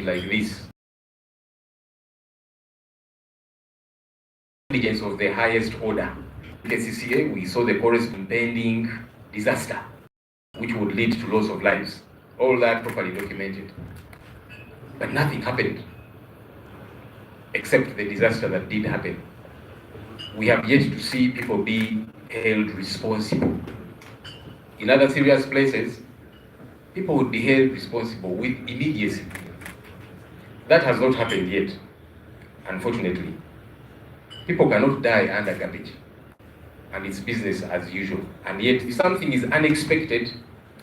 like this. Negligence of the highest order. KCCA, we saw the corresponding disaster, which would lead to loss of lives. All that properly documented. But nothing happened, except the disaster that did happen. We have yet to see people be held responsible. In other serious places, people would be held responsible with immediacy. That has not happened yet, unfortunately. People cannot die under garbage, and it's business as usual. And yet, if something is unexpected,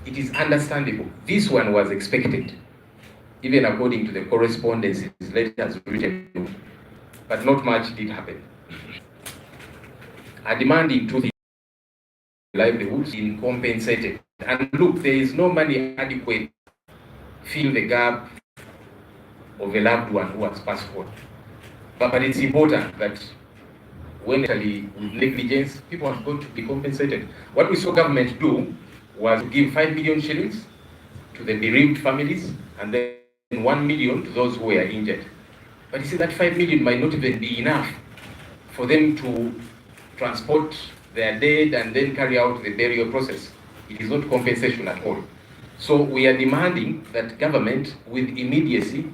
it is understandable. This one was expected, even according to the correspondences letters written, but not much did happen. A demanding to the livelihoods incompensated. And look, there is no money adequate to fill the gap of a loved one who has passed on. But it's important that when actually with negligence, people have got to be compensated. What we saw government do was give 5 million shillings to the bereaved families and then 1 million to those who were injured. But you see, that 5 million might not even be enough for them to transport their dead and then carry out the burial process. It is not compensation at all. So we are demanding that government with immediacy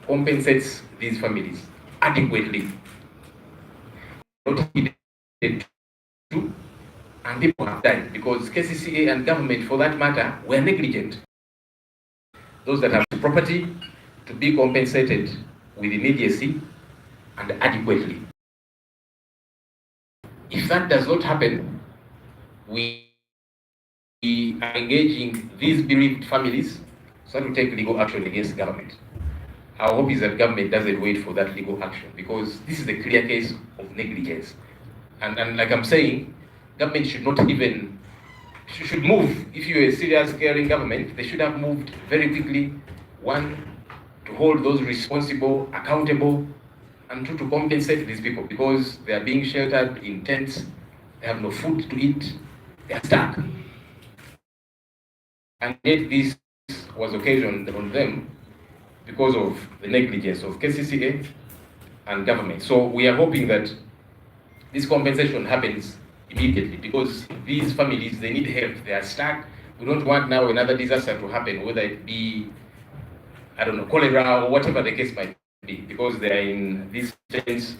compensates these families adequately. Not needed to, and people have died because KCCA and government, for that matter, were negligent. Those that have property to be compensated with immediacy and adequately. If that does not happen, we are engaging these bereaved families so to take legal action against government. Our hope is that government doesn't wait for that legal action, because this is a clear case of negligence. And like I'm saying, government should not even, should move. If you're a serious caring government, they should have moved very quickly, one, to hold those responsible accountable, and two, to compensate these people, because they are being sheltered in tents, they have no food to eat, they are stuck. And yet this was occasioned on them because of the negligence of KCCA and government. So we are hoping that this compensation happens immediately, because these families, they need help, they are stuck. We don't want now another disaster to happen, whether it be, I don't know, cholera or whatever the case might be, because they are in these tents.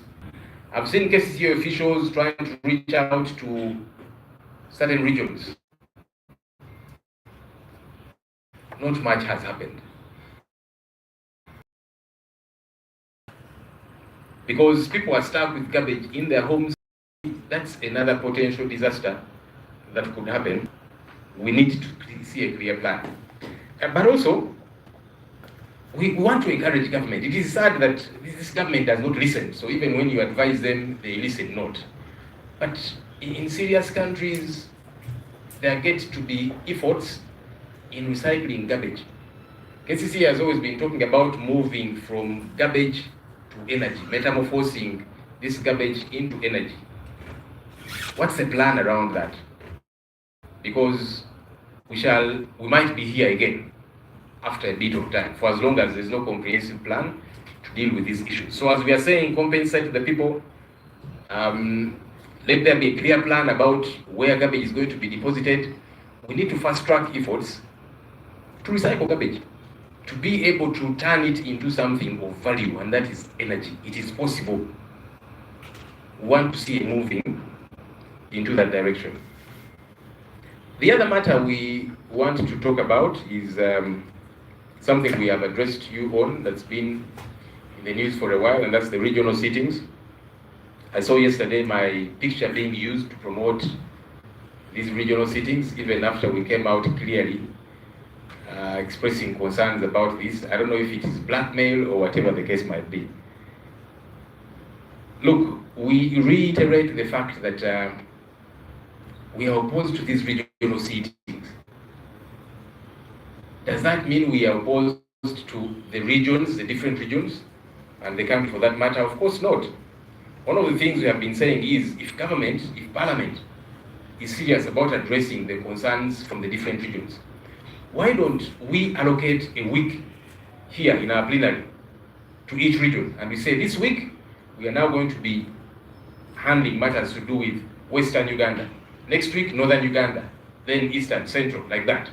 I've seen KCCA officials trying to reach out to certain regions. Not much has happened. Because people are stuck with garbage in their homes. That's another potential disaster that could happen. We need to see a clear plan. But also, we want to encourage government. It is sad that this government does not listen. So even when you advise them, they listen not. But in serious countries, there get to be efforts in recycling garbage. KCC has always been talking about moving from garbage to energy, metamorphosing this garbage into energy. What's the plan around that? Because we might be here again after a bit of time, for as long as there's no comprehensive plan to deal with these issues. So as we are saying, compensate the people, let there be a clear plan about where garbage is going to be deposited. We need to fast track efforts to recycle garbage, to be able to turn it into something of value, and that is energy. It is possible. We want to see it moving into that direction. The other matter we want to talk about is something we have addressed you on, that's been in the news for a while, and that's the regional sittings. I saw yesterday my picture being used to promote these regional sittings, even after we came out clearly expressing concerns about this. I don't know if it is blackmail or whatever the case might be. Look, we reiterate the fact that we are opposed to these regional sittings. Does that mean we are opposed to the regions, the different regions, and the country for that matter? Of course not. One of the things we have been saying is, if government, if Parliament is serious about addressing the concerns from the different regions, why don't we allocate a week here in our plenary to each region, and we say this week we are now going to be handling matters to do with Western Uganda, next week Northern Uganda, then Eastern, Central, like that.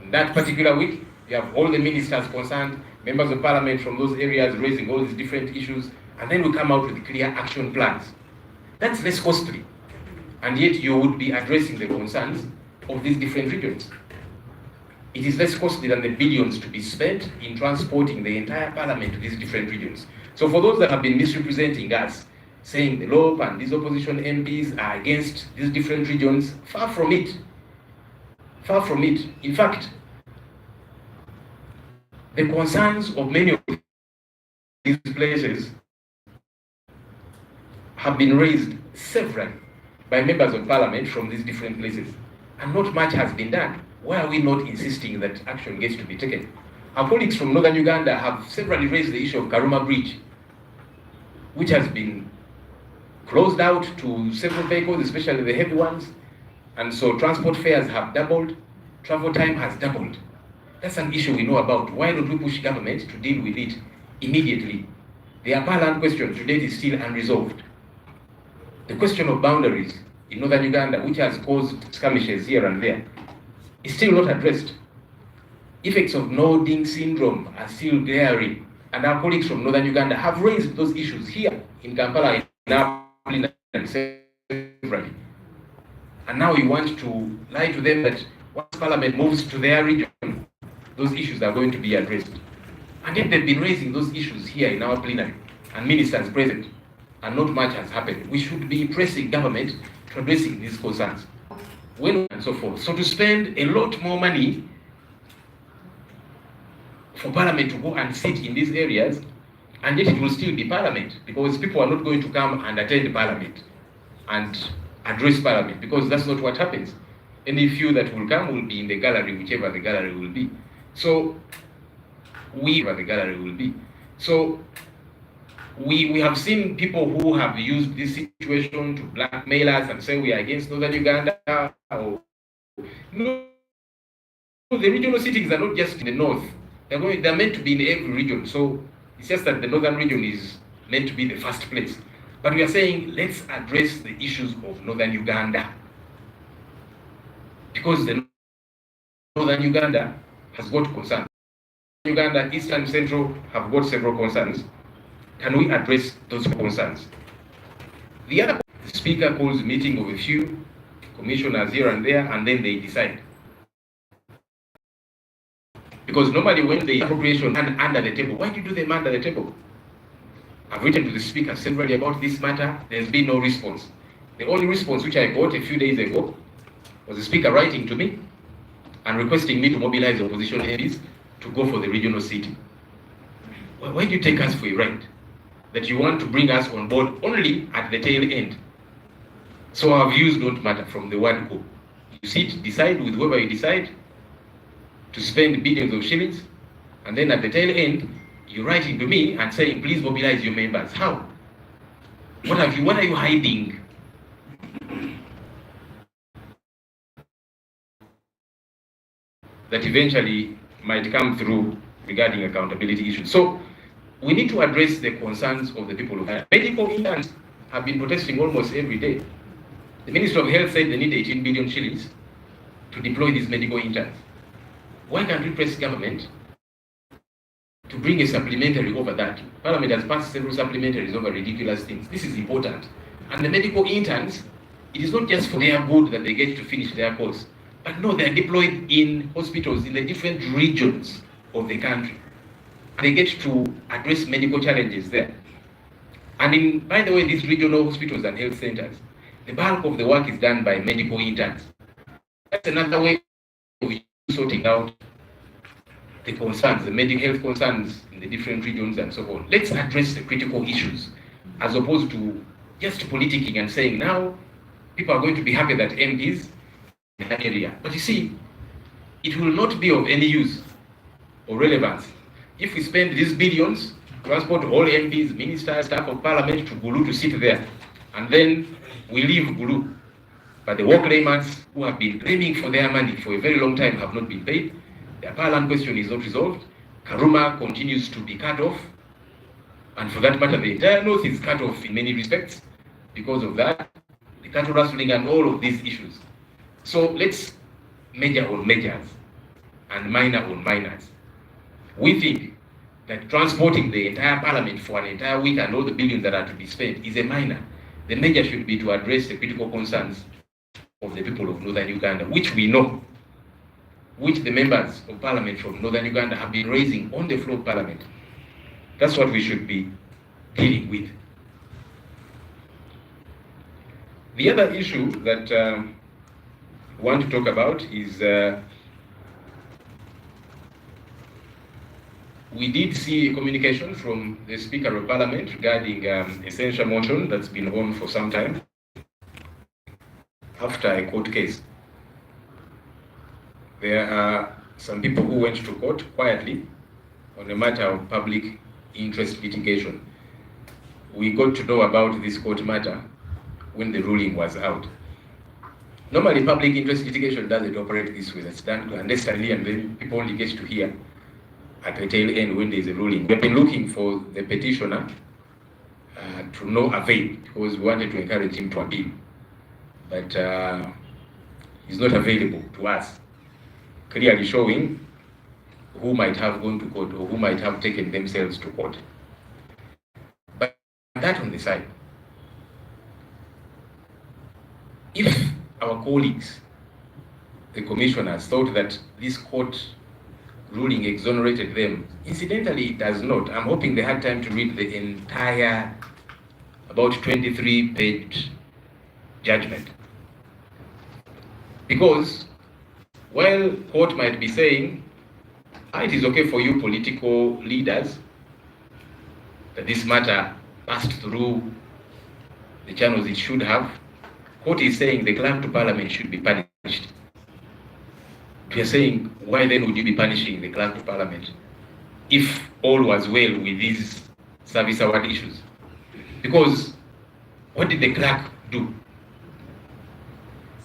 In that particular week, you have all the ministers concerned, members of parliament from those areas raising all these different issues, and then we come out with clear action plans. That's less costly, and yet you would be addressing the concerns of these different regions. It is less costly than the billions to be spent in transporting the entire parliament to these different regions. So for those that have been misrepresenting us, saying the LOP and these opposition MPs are against these different regions, far from it. Far from it. In fact, the concerns of many of these places have been raised severally by members of parliament from these different places, and not much has been done. Why are we not insisting that action gets to be taken? Our colleagues from Northern Uganda have severally raised the issue of Karuma Bridge, which has been closed out to several vehicles, especially the heavy ones, and so transport fares have doubled, travel time has doubled. That's an issue we know about. Why don't we push government to deal with it immediately? The Apaland question to date is still unresolved. The question of boundaries in Northern Uganda, which has caused skirmishes here and there, is still not addressed. Effects of no-ding syndrome are still glaring, and our colleagues from Northern Uganda have raised those issues here in Kampala, in our severally. And now you want to lie to them that once Parliament moves to their region, those issues are going to be addressed. And yet they've been raising those issues here in our plenary, and ministers present, and not much has happened. We should be pressing government to addressing these concerns. When and so forth. So to spend a lot more money for Parliament to go and sit in these areas, and yet it will still be Parliament, because people are not going to come and attend Parliament and address Parliament, because that's not what happens. Any few that will come will be in the gallery, whichever the gallery will be. So we have seen people who have used this situation to blackmail us and say we are against Northern Uganda. No, the regional cities are not just in the north. They're meant to be in every region. So it's just that the northern region is meant to be the first place. But we are saying let's address the issues of Northern Uganda, because the Northern Uganda has got concerns. Uganda, Eastern, Central have got several concerns. Can we address those concerns? The other, the Speaker calls a meeting of a few commissioners here and there, and then they decide. Because normally when the appropriation under the table, why do you do them under the table? I've written to the Speaker severally about this matter. There's been no response. The only response which I got a few days ago was the Speaker writing to me and requesting me to mobilize opposition MPs to go for the regional city. Well, why do you take us for a ride? That you want to bring us on board only at the tail end. So our views don't matter from the word go. You sit, decide with whoever you decide to spend billions of shillings, and then at the tail end, you're writing to me and saying, please mobilize your members. How? What are you hiding? That eventually might come through regarding accountability issues. So we need to address the concerns of the people. Medical interns have been protesting almost every day. The Minister of Health said they need 18 billion shillings to deploy these medical interns. Why can't we press government to bring a supplementary over that? Parliament has passed several supplementaries over ridiculous things. This is important. And the medical interns, it is not just for their good that they get to finish their course, but no, they are deployed in hospitals in the different regions of the country. They get to address medical challenges there. And by the way, these regional hospitals and health centers, the bulk of the work is done by medical interns. That's another way of sorting out the concerns, the medical health concerns in the different regions and so on. Let's address the critical issues as opposed to just politicking and saying now people are going to be happy that MPs in that area. But you see, it will not be of any use or relevance if we spend these billions, transport all MPs, ministers, staff of parliament to Gulu to sit there, and then we leave Gulu. But the war claimants who have been claiming for their money for a very long time have not been paid. The Parliament question is not resolved. Karuma continues to be cut off, and for that matter, the entire North is cut off in many respects because of that, the cattle rustling and all of these issues. So let's major on majors and minor on minors. We think that transporting the entire parliament for an entire week and all the billions that are to be spent is a minor. The major should be to address the critical concerns of the people of Northern Uganda, which we know, which the members of parliament from Northern Uganda have been raising on the floor of parliament. That's what we should be dealing with. The other issue that we want to talk about is we did see a communication from the Speaker of Parliament regarding a censure motion that's been on for some time after a court case. There are some people who went to court quietly on a matter of public interest litigation. We got to know about this court matter when the ruling was out. Normally, public interest litigation doesn't operate this way. It's done clandestinely, and then people only get to hear at the tail end when there's a ruling. We've been looking for the petitioner to no avail, because we wanted to encourage him to appeal. But he's not available to us, clearly showing who might have gone to court or who might have taken themselves to court. But that on the side, if our colleagues, the commissioners, thought that this court ruling exonerated them, incidentally it does not. I'm hoping they had time to read the entire, about 23-page judgment. Because while court might be saying, it is okay for you political leaders that this matter passed through the channels it should have, court is saying the clerk to parliament should be punished. We are saying, why then would you be punishing the clerk to parliament if all was well with these service award issues? Because what did the clerk do?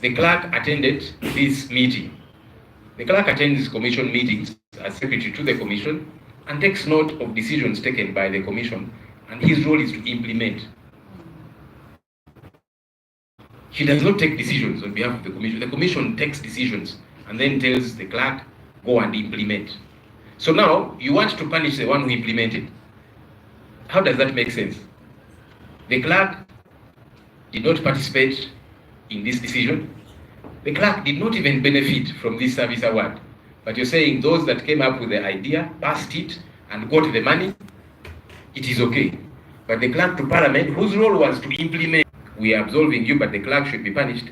The clerk attended this meeting. The clerk attends commission meetings as secretary to the commission and takes note of decisions taken by the commission, and his role is to implement. He does not take decisions on behalf of the commission. The commission takes decisions and then tells the clerk, go and implement. So now you want to punish the one who implemented. How does that make sense? The clerk did not participate in this decision. The clerk did not even benefit from this service award. But you're saying those that came up with the idea, passed it, and got the money, it is okay. But the clerk to parliament, whose role was to implement, we are absolving you, but the clerk should be punished.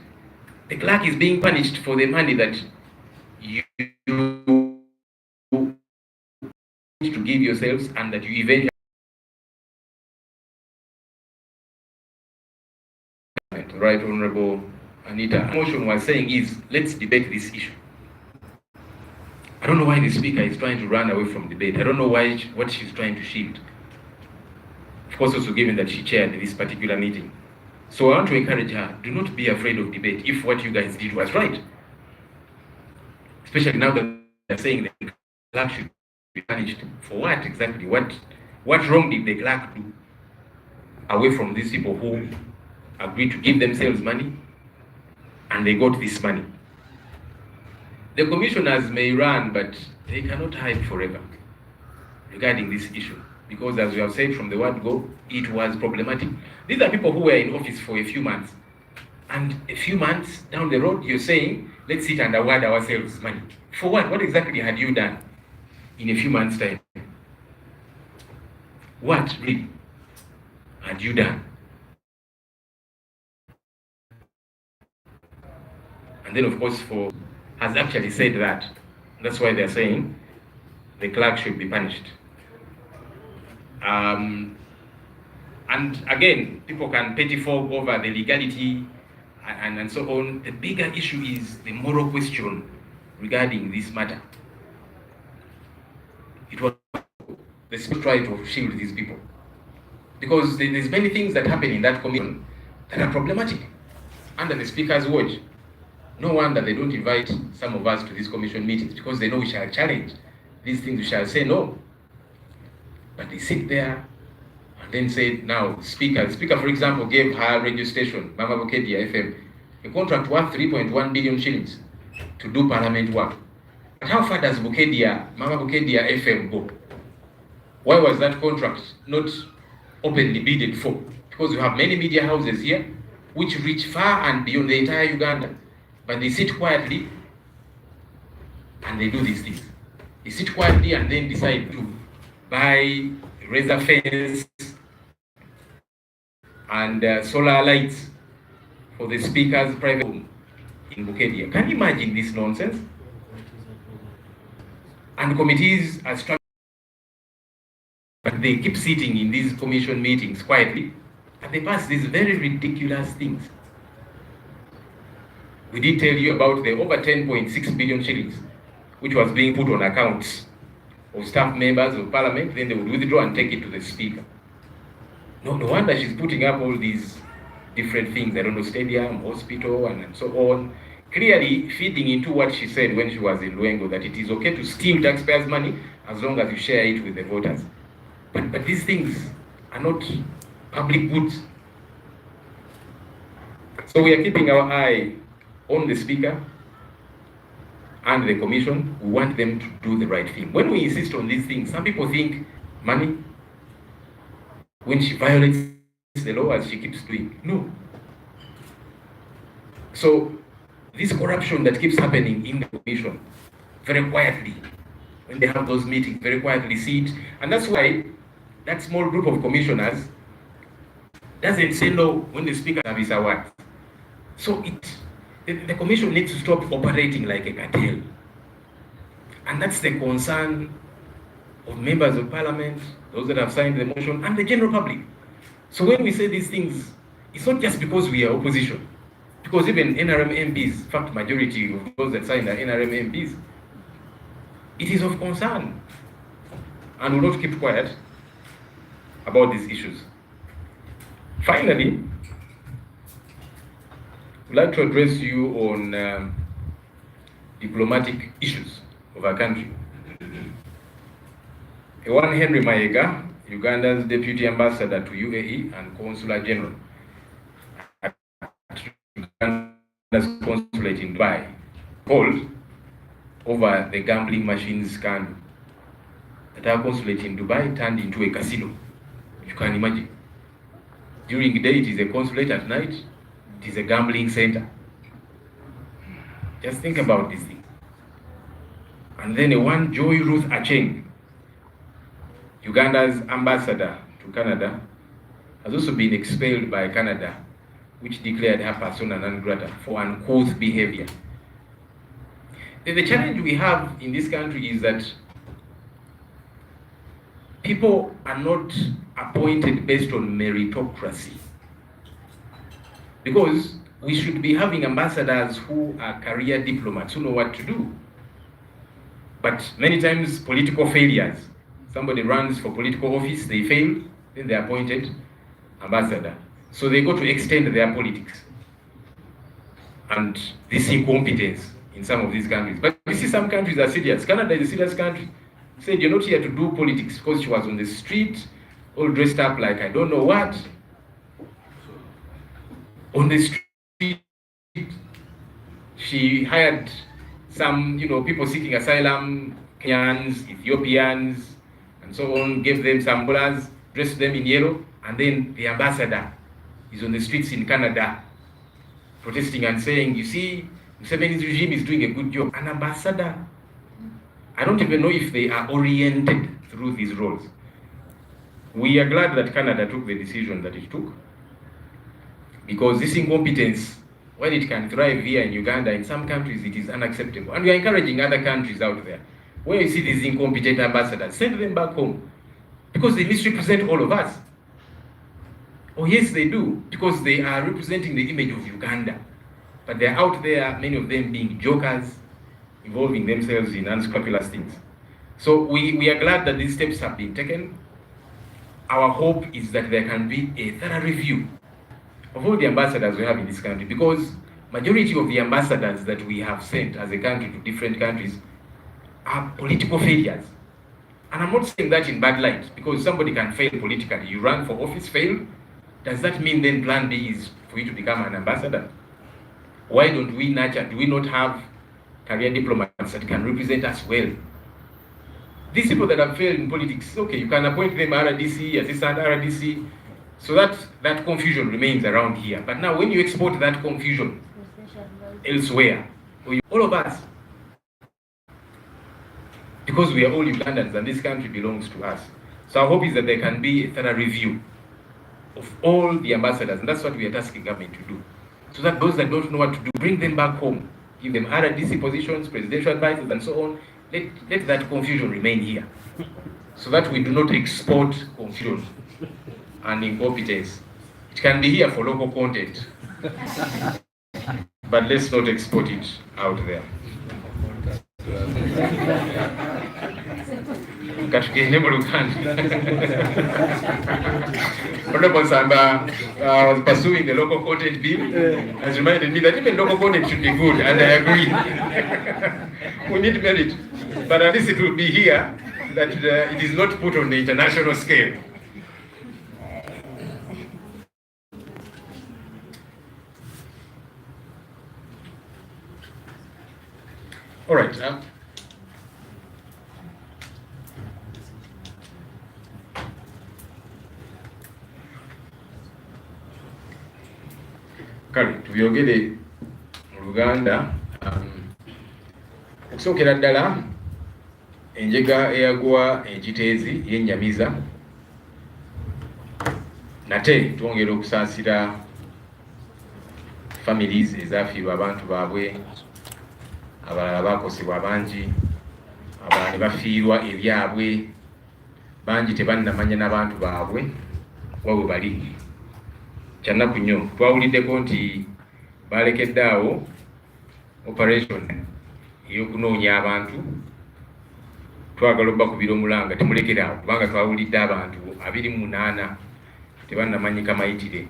The clerk is being punished for the money that you need to give yourselves and that you eventually. Right, Honorable Anita. The motion was saying is, let's debate this issue. I don't know why the speaker is trying to run away from debate. I don't know what she's trying to shield. Of course, also given that she chaired this particular meeting. So I want to encourage her, do not be afraid of debate if what you guys did was right. Especially now that they're saying that the clerk should be punished. For what exactly? What wrong did the clerk do away from these people who agreed to give themselves money and they got this money? The commissioners may run, but they cannot hide forever regarding this issue. Because as we have said from the word go, it was problematic. These are people who were in office for a few months. And a few months down the road, you're saying, let's sit and award ourselves money. For what? What exactly had you done in a few months' time? What really had you done? And then, of course, has actually said that. That's why they're saying the clerk should be punished. And again, people can pettifog over the legality and so on. The bigger issue is the moral question regarding this matter. It was the speaker tried to shield these people because there's many things that happen in that commission that are problematic under the speaker's watch. No wonder they don't invite some of us to these commission meetings, because they know we shall challenge these things, we shall say no. But they sit there and then say, now, Speaker, for example, gave her radio station, Mama Bukedia FM, a contract worth 3.1 billion shillings to do parliament work. But how far does Mama Bukedia FM go? Why was that contract not openly bidded for? Because you have many media houses here which reach far and beyond the entire Uganda, but they sit quietly and they do these things. They sit quietly and then decide to buy razor fence and solar lights for the Speaker's private home in Bukedia. Can you imagine this nonsense? And committees are struggling, but they keep sitting in these commission meetings quietly, and they pass these very ridiculous things. We did tell you about the over 10.6 billion shillings, which was being put on accounts of staff members of Parliament. Then they would withdraw and take it to the Speaker. No wonder she's putting up all these different things, I don't know, stadium, hospital, and so on, clearly feeding into what she said when she was in Luengo, that it is okay to steal taxpayers' money as long as you share it with the voters. But these things are not public goods. So we are keeping our eye on the Speaker and the Commission. We want them to do the right thing. When we insist on these things, some people think money, when she violates the law as she keeps doing. No. So this corruption that keeps happening in the Commission, very quietly, when they have those meetings, very quietly sit, and that's why that small group of commissioners doesn't say no when the Speaker has his awards. So the Commission needs to stop operating like a cartel. And that's the concern of members of Parliament, those that have signed the motion, and the general public. So when we say these things, it's not just because we are opposition. Because even NRM MPs, in fact, majority of those that signed are NRM MPs, it is of concern. And we will not keep quiet about these issues. Finally, I'd like to address you on diplomatic issues of our country. One Henry Mayiga, Uganda's Deputy Ambassador to UAE and Consular General at Uganda's consulate in Dubai, called over the gambling machines scandal. That our consulate in Dubai turned into a casino. You can imagine. During the day, it is a consulate. At night, it is a gambling center. Just think about this thing. And then one Joy Ruth Acheng, Uganda's ambassador to Canada, has also been expelled by Canada, which declared her persona non grata for uncouth behavior. The challenge we have in this country is that people are not appointed based on meritocracy. Because we should be having ambassadors who are career diplomats, who know what to do. But many times, political failures. Somebody runs for political office, they fail, then they're appointed ambassador. So they go to extend their politics. And this incompetence in some of these countries. But you see, some countries are serious. Canada is a serious country. Said, you're not here to do politics, because she was on the street, all dressed up like I don't know what. On the street, she hired some, people seeking asylum, Kenyans, Ethiopians, and so on, gave them some dollars, dressed them in yellow, and then the ambassador is on the streets in Canada protesting and saying, you see, Museveni's regime is doing a good job. An ambassador, I don't even know if they are oriented through these roles. We are glad that Canada took the decision that it took, because this incompetence, while it can thrive here in Uganda, in some countries it is unacceptable. And we are encouraging other countries out there, where you see these incompetent ambassadors, send them back home, because they misrepresent all of us. Oh yes, they do, because they are representing the image of Uganda. But they're out there, many of them being jokers, involving themselves in unscrupulous things. So we are glad that these steps have been taken. Our hope is that there can be a thorough review of all the ambassadors we have in this country, because majority of the ambassadors that we have sent as a country to different countries are political failures. And I'm not saying that in bad light, because somebody can fail politically. You run for office, fail. Does that mean then plan B is for you to become an ambassador? Why don't we nurture? Do we not have career diplomats that can represent us well? These people that have failed in politics, okay, you can appoint them RDC, assistant RDC, so that confusion remains around here. But now when you export that confusion elsewhere, all of us, because we are all Ugandans and this country belongs to us. So our hope is that there can be a thorough review of all the ambassadors, and that's what we are tasking government to do. So that those that don't know what to do, bring them back home, give them RDC positions, presidential advisors, and so on. Let that confusion remain here, so that we do not export confusion and incompetence. It can be here for local content, but let's not export it out there. Honorable Samba was pursuing the local content bill, has reminded me that even local content should be good, and I agree. We need merit, but at least it will be here, that it is not put on the international scale. All right. Kale tubyogere mu Luganda, okusookera ddala enjega eyagwa ekiteezi y'ennyamiza, nate twongera okusaasira families ezaafiirwa abantu baabwe, abalala baakosebwa bangi, abalala ne bafiirwa ebyabwe, bangi tebannamanya n'abantu baabwe wabwe bali. Kyannaku nnyo twawuliddeko nti balekedde awo operation ey'okunoonya abantu. Twagala obbakubira omulanga temulekere awo, kubanga twawulidde abantu 28 tebannamanyika mayitire.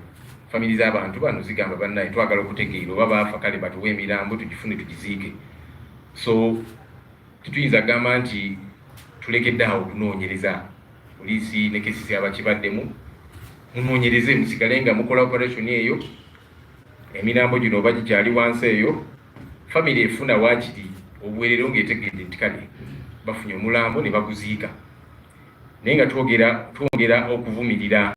Famiri z'abantu bano zigamba bannaye twagala okutegeera oba baafa, kale batuwe emirambo tugifune tugiziike. So tetuyinza kugamba nti tulekedde awo okunoonyereza. Poliisi ne kesisi abakibaddemu munoonyereze, musigale nga mukola operation eyo, emirambo gino oba gikyali wansi eyo, family efuna waakiri obuweerero ng'etegedde nti kale bafunye omulambo ne baguziika. Naye nga twongera okuvumirira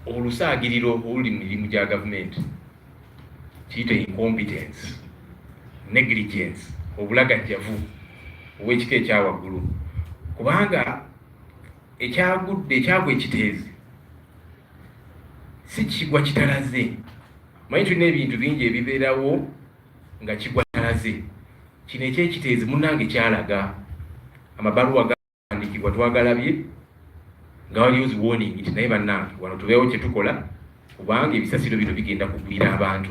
olusaagiriro oluli mu mirimu gya gavumenti, kiyite incompetence, negligence, obulagajjavu obw'ekika ekyawaggulu. Kubanga ekyagwa ekiteezi si kigwa kitalaze. Manyi tulina ebintu bingi ebibeerawo nga kigwa kitalaze. Kino ekyekiteezi munnange kyalaga, amabaluwa gaandikibwa twagalabye nga waliwo zi warning nti naye bannange wano tubeewo kye tukola, kubanga ebisasiro bino bigenda kugwira abantu.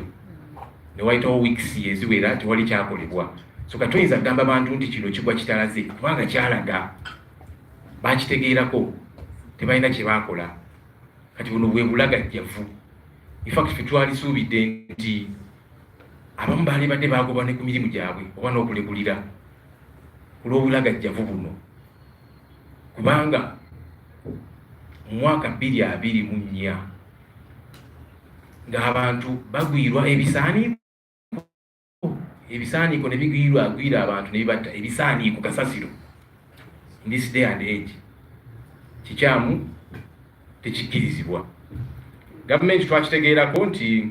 Ne wayitawo weeks eziwera tewali kyakolebwa. So katoyinza kugamba abantu nti kino kigwa kitalaze, kubanga kyalaga, bakitegeerako, tebalina kye baakola. Kati buno bwe bulagajjavu. In fact ffe twalisuubidde nti abamu baali badde baagobwa ne ku mirimu gyabwe oba n'okulegulira ku lw'obulagajjavu buno, kubanga mu mwaka 2024 ng'abantu bagwirwa ebisaaniiko ne bigwira abantu ne bibatta ebisaaniiko kasasiro. In this day and age kikyamu tekikkirizibwa. Gavumenti twakitegeerako nti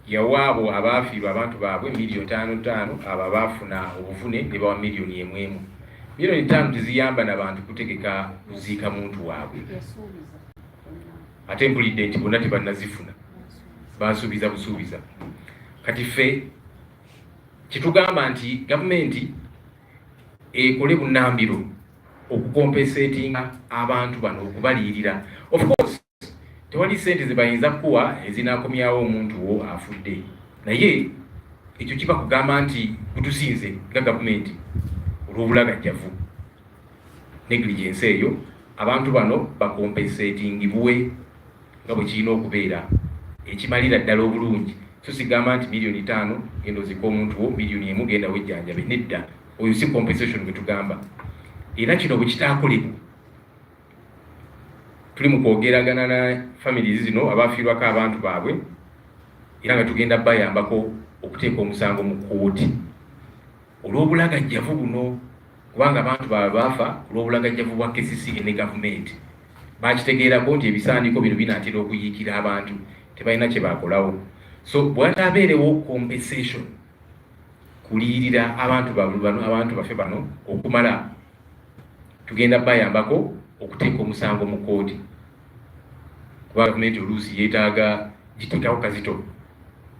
yawaabo abaafiirwa abantu baabwe $5,500,000, abo abaafuna obuvune ne bawa $1,000,000. $1,500,000 teziyamba n'abantu kutegeka kuziika muntu waabwe. Ate mpulidde nti bonna tebannazifuna, bansuubiza busuubiza. Kati ffe kitugamba nti gavumenti ekole bunnambiro okukompensatinga abantu bano okubaliyirira. Of course tewali sente ze bayinza kuwa ezinaakomyawo omuntu wo afudde, naye ekyo kiba kugamba nti kutusinze nga gavumenti olw'obulagajjavu, negligence eyo, abantu bano bakompensatingibwe nga bwe kirina okubeera, ekimalira ddala obulungi. So sigamba nti $1,500,000 genda ozika omuntu wo, $1,000,000 genda wejjanjabe, nedda. oyo si compensation gwe tugamba. Era kino bwe kitaakolebwa tuli mu kwogeragana na families zino abafiirwako abantu baabwe, era nga tugenda bayambako okuteeka omusango mu kkooti olw'obulagajjavu buno, kubanga abantu baabwe baafa olw'obulagajjavu bwa KCCA ne gavumenti. Bakitegeerako nti ebisaaniko bino binaatera okuyiikira abantu, tebalina kye bakolawo. So bw'ataabeerewo compensation kuliyirira abantu baffe bano okumala, tugenda bayambako okuteeka omusango mu kkooti, kuba gavumenti oluusi yeetaaga giteekawo kazito.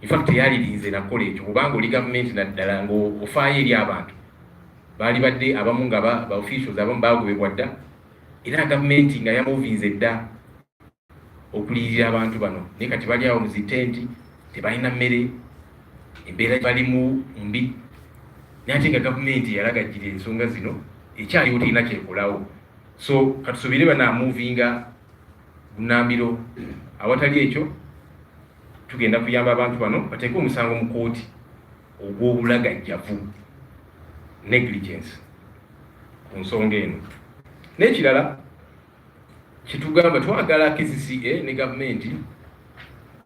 In fact teyalirinze nakola ekyo, kubanga oli gavumenti naddala ng'ofaayo eri abantu. Baali badde abamu nga ba officials abamu baagobebwa dda, era gavumenti nga yamuvinze dda okuliyirira abantu bano, naye kati bali awo mu zitenti, tebalina mmere, embeera balimu mbi, naye ate nga gavumenti yalagajjira ensonga zino ekyaliwo terina kyekolawo. So katusobire banaamuvinga Bunnambiro. Awatali ekyo tugenda kuyamba abantu bano bateeke omusango mu kkooti ogw'obulagajjavu, negligence, ku nsonga eno. N'ekirala kitugamba twagala KCCA ne gavumenti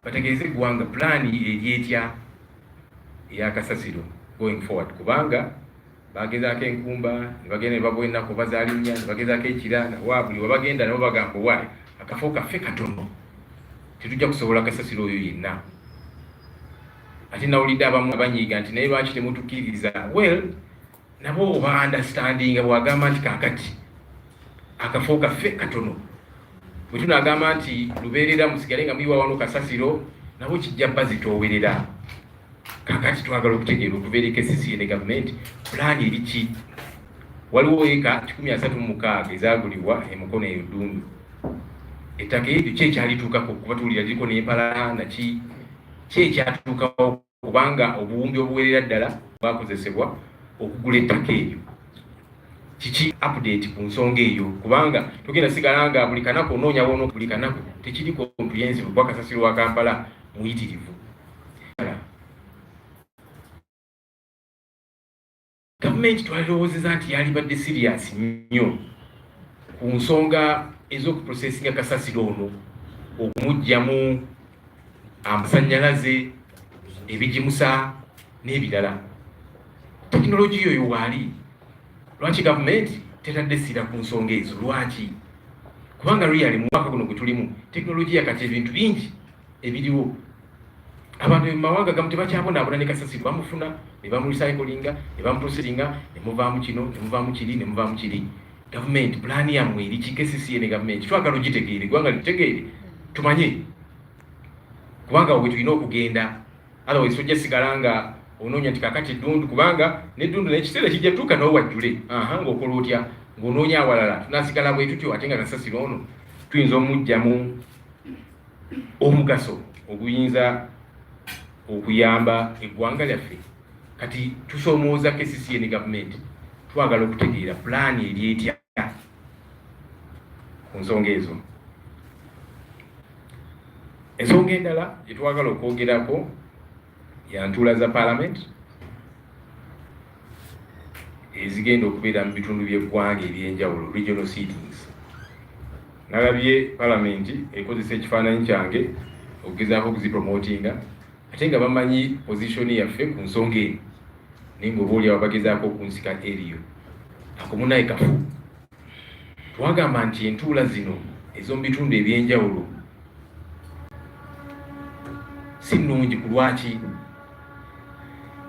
bategeeze eggwanga pulaani eryetya ey'akasasiro going forward, kubanga bagezaako enkumba ne bagenda ne babowa ennaku bazaalinnya, ne bagezaako ekira wa buli wabagenda nabo bagamba waali akafo kaffe katono tetujja kusobola kasasiro oyo yenna. Ate nawulidde abamu abanyiiga nti naye lwaki temutukkiriza? Well, nabo oba understanding bwagamba nti kaakati akafo kaffe katono, bwe tunaagamba nti lubeerera musigale nga muyiwa wano kasasiro, nabo kijja bazitoowerera. Kaakati twagala okutegeera okuva eri KCCA ne gavumenti pulaani eri ki? Waliwo eka 136 ezaagulibwa emukono eyo ddungu. Ettaka eryo ki ekyalituukako? Kuba tuwulira liriko n'empala naki, ki ekyatuukawo? Kubanga obuwumbi obuwerera ddala bwakozesebwa okugula ettaka eryo. Kiki update ku nsonga eyo? Kubanga tugenda sigala nga buli kanaku onoonya wono, buli kanaku tekiri comprehensive kwa kasasiro wa Kampala muyitirivu. Gavumenti twalirowoozeza nti yalibadde serious nnyo ku nsonga ez'okuprocesinga kasasiro ono, okumuggyamu amasannyalaze, ebigimusa n'ebirala. Tekinologiya oyo waali, lwaki gavumenti tetadde essira ku nsonga ezo? Lwaki? Kubanga really mu mwaka guno gwe tulimu tekinologiya kati ebintu bingi ebiriwo. Abantu mu mawanga gamu tebakyabonaabona ne kasasiro, bamufuna ne bamurecyclinga ne bamuprocesinga ne muvaamu kino ne muvaamu kiri ne muvaamu kiri. Gavumenti pulaani yammwe eri ki? KCCA ne gavumenti twagala ogitegeere, eggwanga litegeere, tumanye, kubanga bwe tulina okugenda. Otherwise tojja sigala nga onoonya nti kaakati eddundu, kubanga n'eddundu n'ekiseera kijja tuuka nawe wajjule ng'okola otya, ng'onoonya awalala. Tunaasigala bwe tutyo, ate nga kasasiro ono tuyinza omuggyamu omugaso oguyinza okuyamba eggwanga lyaffe. Kati tusoomooza KCCA ne gavumenti, twagala okutegeera pulaani eri etya ku nsonga ezo. Ensonga endala gye twagala okwogerako ya ntuula za Parliament ezigenda okubeera mu bitundu by'eggwanga eby'enjawulo, regional sittings. Nalabye Parliament ekozesa ekifaananyi kyange okugezaako okuzipromotinga, ate nga bamanyi positioni yaffe ku nsonga eno, naye ng'obaolyawo bagezaako okunsika eriyo. Ako munaye kafu. Twagamba nti entuula zino ez'omu bitundu eby'enjawulo si nnungi. Ku lwaki?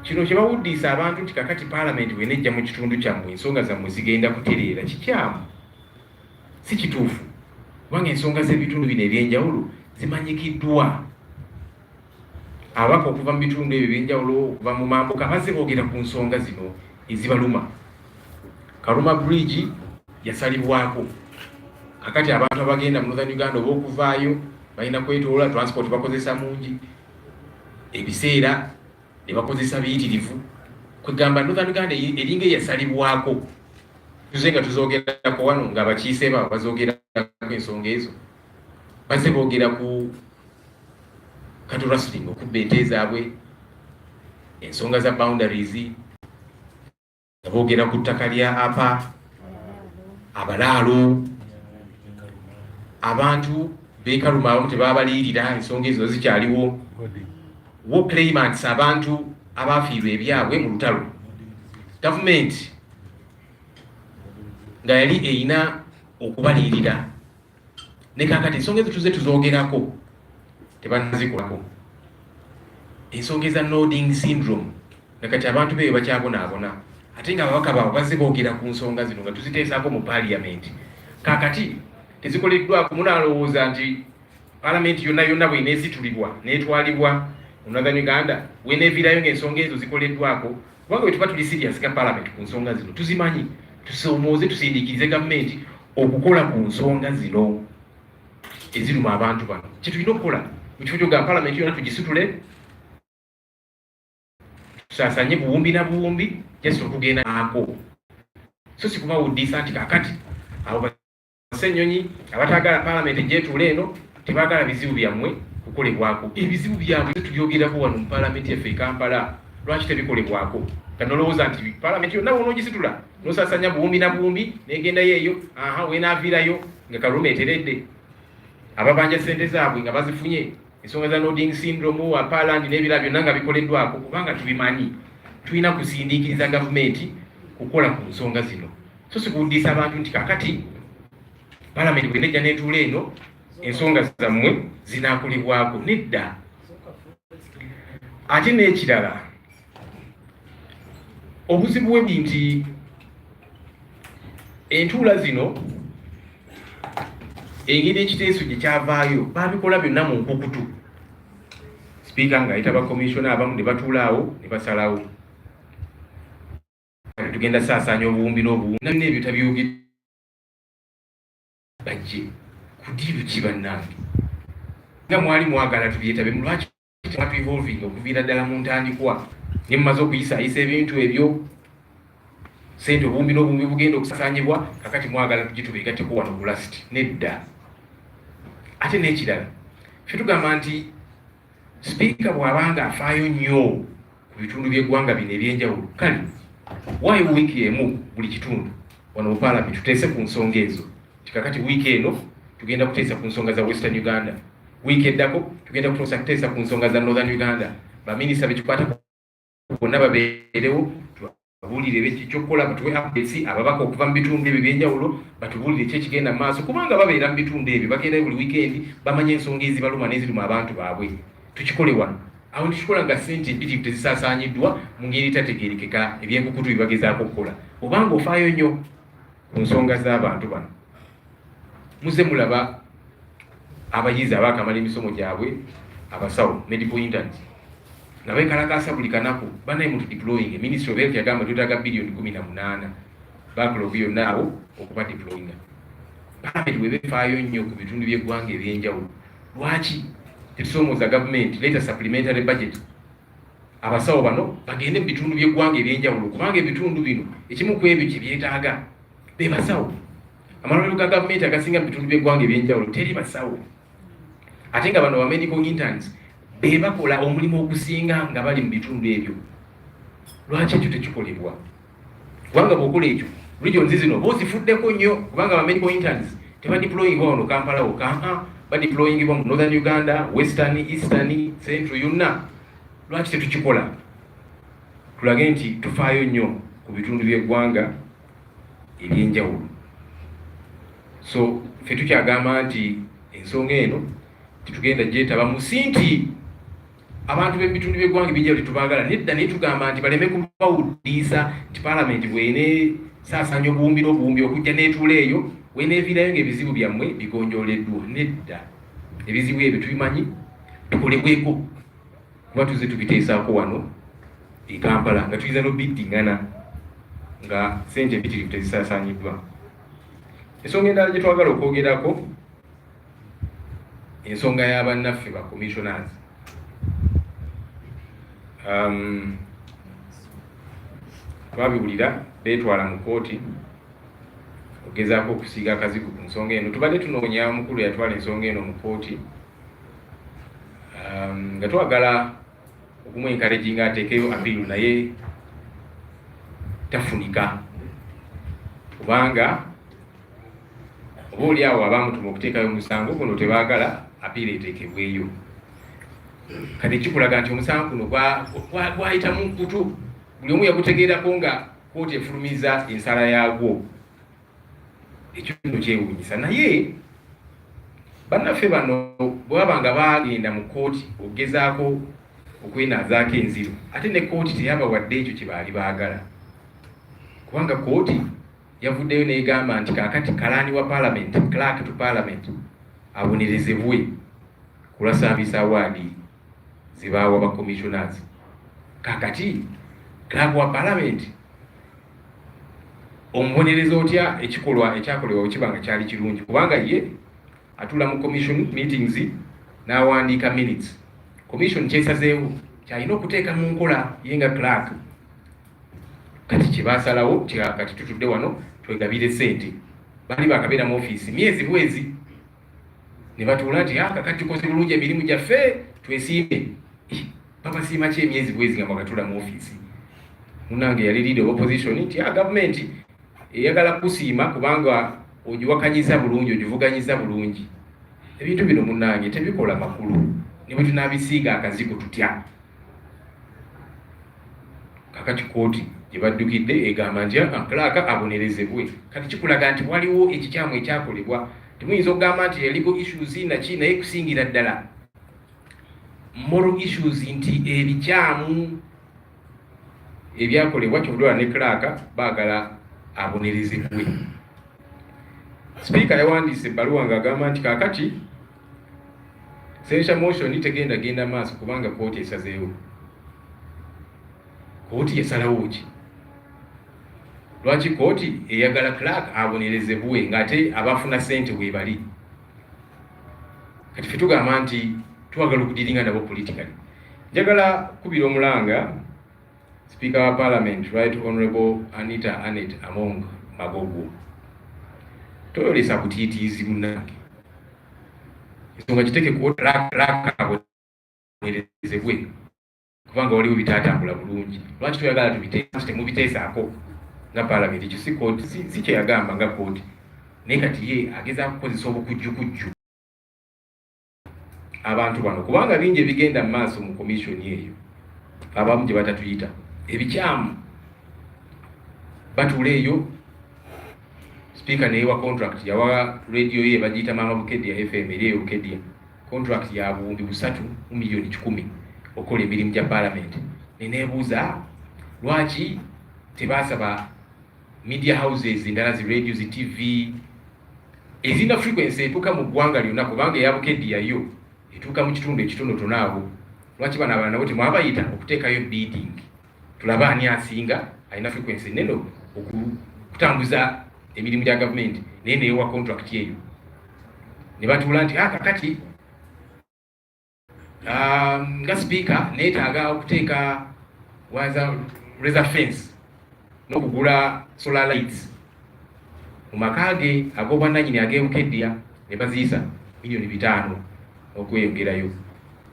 Kino kye bawuddiisa abantu nti kakati Parliament bw'enejja mu kitundu kyammwe ensonga zammwe zigenda kutereera, kikyamu, si kituufu. Kubanga ensonga z'ebitundu bino eby'enjawulo zimanyikiddwa. Abaka okuva mu bitundu ebyo eby'enjawulo, okuva mu mambuka, bazze boogera ku nsonga zino ezibaluma. Karuma Bridge yasalibwako. Kakati abantu abagenda mu Northern Uganda oba okuvaayo balina kwetoola, transport bakozesa mungi, ebiseera ne bakozesa biyitirivu. Kwegamba Northern Uganda eringa eyasalibwako. Tuze nga tuzoogerako wano ng'abakiise babo bazoogerako ensonga ezo. Bazze boogera ku cattle rustling, okubba ente zaabwe, ensonga za boundaries, boogera ku ttaka lya apa abalaalo abantu beekaluma abamu tebabaliyirira ensonga ezo zikyaliwo wo claimants abantu abafiirwa ebyabwe mu lutalo gavumenti nga yali erina okubaliyirira ne kakati ensonga ezo tuze tuzoogerako tebannazikolako ensonga eza nodding syndrome nakati abantu beyo bakyabonaabona ate nga ababaka baabwe bazze boogera ku nsonga zino nga tuziteesaako mu Parliament kakati tezikoleddwako munalowooza nti Parliament yonna yonna bweneesitulibwa neetwalibwa mu Northern Uganda weneeviirayo ng'ensonga ezo zikoleddwako kubanga bwe tuba tuli serious ga Parliament ku nsonga zino tuzimanyi tusoomooze tusindiikirize gavumenti okukola ku nsonga zino eziruma abantu bano kyetulina okukola mu kifo kyoga Parliament yonna tugisitule tusaasanye buwumbi na buwumbi just okugenda ako so sikubawuddisa nti kakati abo Ssenyonyi abataagala Parliament gyetuule eno tebaagala bizibu byammwe kukolebwako ebizibu byabwe tubyogerako wano mu Parliament yaffe e Kampala lwaki tebikolebwako kanolowooza nti Parliament yonna wonoogisitula nosaasanya buwumbi na buwumbi negendayo eyo wenaaviirayo nga Kalume eteredde ababanja ssente zaabwe nga bazifunye ensonga za nodding syndrome apalandi n'ebirala byonna nga bikoleddwako kubanga tubimanyi tulina kusindiikiriza gavumenti kukola ku nsonga zino so sikuwuddisa abantu nti kakati Parliament bwenejja netuula eno ensonga zammwe zinaakolebwako nedda ate n'ekirala obuzibu bwe nti entuula zino engeri ekiteeso gye kyavaayo babikola byonna mu nkukutu sipiika ng'ayita bakomishona abamu ne batuulaawo ne basalawo tugenda saasaanya obuwumbi n'obuwumbi nabina ebyo tabyogedde bajje kudiiru ki bannange nga mwali mwagala tubyetabe lwaki twatu evolving okuviira ddala mu ntandikwa ne mumaze okuyisaayisa ebintu ebyo sente obuwumbi n'obuwumbi bugenda okusasaanyibwa kakati mwagala tugitubeegatteko wano ku lasiti nedda ate n'ekirala ffe tugamba nti sipiika bw'abanga afaayo nnyo ku bitundu by'eggwanga bino ebyenjawulo kale waayo wiiki emu buli kitundu wano mu Parliament tuteese ku nsonga ezo kakati wiiki eno tugenda kuteesa ku nsonga za Western Uganda wiiki eddako tugenda kuteesa ku nsonga za Northern Uganda baminisita bekikwata bonna babeerewo tubabuulire ekyokukola batuwe updates ababaka okuva mu bitundu ebyo ebyenjawulo batubuulire ki ekigenda mu maaso kubanga babeera mu bitundu ebyo bagendayo buli weekend bamanye ensonga ezibaluma n'eziruma abantu baabwe tukikole wano awo tukikola nga ssente empitirivu tezisaasaanyiddwa mu ngeri etategeerekeka ebyenkukutu byebagezaako okukola obanga ofaayo nnyo ku nsonga z'abantu bano muze mulaba abayizi abakamala emisomo gyabwe abasawo medical interns nga beekalakaasa buli kanaku banaye mutu deploying Ministry of Health yagamba twetaaga billion 18 backlog yonna abo okuba deployinga Parliament bwebefaayo nnyo ku bitundu by'eggwanga ebyenjawulo lwaki tetusoomooza gavumenti leeta supplementary budget abasawo bano bagende mu bitundu by'eggwanga ebyenjawulo kubanga ebitundu bino ekimu ku ebyo kye byetaaga be basawo amalwaliro ga gavumenti agasinga mu bitundu by'eggwanga ebyenjawulo teri basawo ate nga bano ba medical interns be bakola omulimu ogusinga nga bali mu bitundu ebyo lwaki ekyo tekikolebwa kubanga bw'okola ekyo regions zino boozifuddeko nnyo kubanga ba medical interns tebadeployingibwa wano Kampala wokka badeployingibwa mu Northern Uganda Western Eastern Central yonna lwaki tetukikola tulage nti tufaayo nnyo ku bitundu by'eggwanga ebyenjawulo so ffe tukyagamba nti ensonga eno titugenda gyetaba musinti abantu b'ebitundu by'eggwanga ebyenjawulo tetubaagala nedda naye tugamba nti baleme kubawuddiisa nti Parliament bwene saasaanya obuwumbi n'obuwumbi okujja n'etuula eyo weneeviirayo ng'ebizibu byammwe bigonjooleddwa nedda ebizibu ebyo tubimanyi bikolebweko kuba tuze tubiteesaako wano e Kampala nga tuyiza n'obiddingana nga ssente empitirivu tezisaasaanyiddwa ensonga endala gye twagala okwogerako ensonga y'abannaffe ba commissioners twabiwulira beetwala mu kooti ogezaako okusiiga akazigo ku nsonga eno tubadde tunoonya mukulu yatwala ensonga eno mu kooti nga twagala okumwenkareginga ateekeyo apiilu naye tafunika kubanga obaoli awo abamutuma okuteekayo omusango guno tebaagala apiira eteekebweyo. Kati kikulaga nti omusango guno gwayita mu nkutu, buli omu yagutegeerako nga kooti efulumiza ensala yaagwo. Ekyo kino kyewuunyisa. Naye bannaffe bano bwaba nga bagenda mu kooti okugezaako okwenaazaako enziro, ate ne kooti teyabawadde ekyo kye baali baagala, kubanga kooti yavuddeyo n'egamba nti kaakati kalaani wa Parliament, clerk to Parliament, abonerezebwe ku lwa service award ze baawa ba commissioners. Kaakati clerk wa Parliament omubonereza otya ekikolwa ekyakolebwa ekibanga kyali kirungi, kubanga ye atula mu commission meetings n'awandiika minutes. Commission kyesazeewo kyalina okuteeka mu nkola ye nga clerk. Kati kyebasalawo kati tutudde wano twegabire ssente, baali bakabeera mu ofiisi myezi bwezi ne batuula nti kakati tukoze bulungi emirimu gyaffe twesiime. Babasiima ki emyezi bwezi nga mwakatula mu ofiisi? Munange yali leader of opposition nti gavumenti eyagala kusiima kubanga ogiwakanyiza bulungi, ogivuganyiza bulungi. Ebintu bino munange tebikola makulu, ne bwe tunaabisiiga akazigo tutya. Kakati kooti gye baddukidde egamba nti clerk abonerezebwe. Kati kikulaga nti waliwo ekikyamu ekyakolebwa. Temuyinza okugamba nti legal issues naki, naye kusingira ddala moral issues, nti ebikyamu ebyakolebwa kyobulwala ne clerk baagala abonerezebwe. Speaker yawandiise ebbaluwa ng'agamba nti kaakati censure motion tegenda maaso kubanga kooti esazeewo. Kooti yasalawo ki? Lwaki kooti eyagala clerk abonerezebwe ng'ate abafuna ssente weebali? Kati ffe tugamba nti twagala okudiringa nabo politically. Njagala kubira omulanga Speaker wa Parliament, Right Honourable Anita Anet Among Magogo. Toyolesa butiitiizi munnange. Ensonga kiteke ku clerk abonerezebwe kubanga waliwo bitatambula bulungi. Lwaki toyagala temubiteesaako nga Parliament? Ekyo si kooti, si kyeyagamba nga kooti, naye kati ye agezaako kukozesa obukujjukujju abantu bano, kubanga bingi ebigenda mu maaso mu komishoni eyo. Abamu gye batatuyita ebikyamu batuula eyo. Speaker neewa contract, yawa radio ye bagiyita Mama Bukedya FM eri Bukedya, contract ya buwumbi 3 milioni 10 okola emirimu gya Parliament. Neneebuuza lwaki tebaasaba media houses endala, zi radio, zi TV ezina frequency etuuka mu ggwanga lyonna, kubanga eya Bukedya yo etuuka mu kitundu ekitonotono abo. Lwaki bano abalala nabo temwabayita okuteekayo bidding, tulaba ani asinga alina frequency neno okutambuza emirimu gya gavumenti, naye neewa contract eyo. Ne batuula nti kakati nga speaker neetaaga okuteeka razor fence n'okugula solar lights mu maka ge ag'obwannannyini ag'Ebukedya. Ne baziyisa milioni 5 okweyongerayo,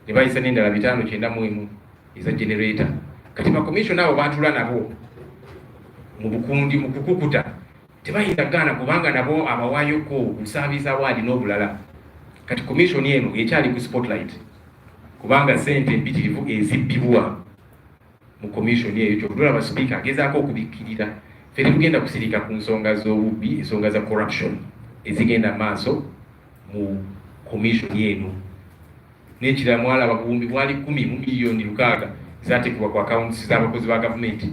ne bayisa n'endala 591 eza generator. Kati bakomishona abo baatula nabo mu bukundi mu kukukuta, tebayinza gaana kubanga nabo abawaayoko ku service award n'obulala. Kati komishoni eno ekyali ku spotlight kubanga ssente empitirivu ezibbibwa mu komishoni eyo. Kyobulaba speaker agezaako okubikkirira. Ffe tetugenda kusirika ku nsonga z'obubbi, ensonga za corruption ezigenda maaso mu komishoni eno. N'ekirala mwalaba buwumbi bwali 10 mu milioni 600 zaateekebwa ku accounts z'abakozi ba gavumenti,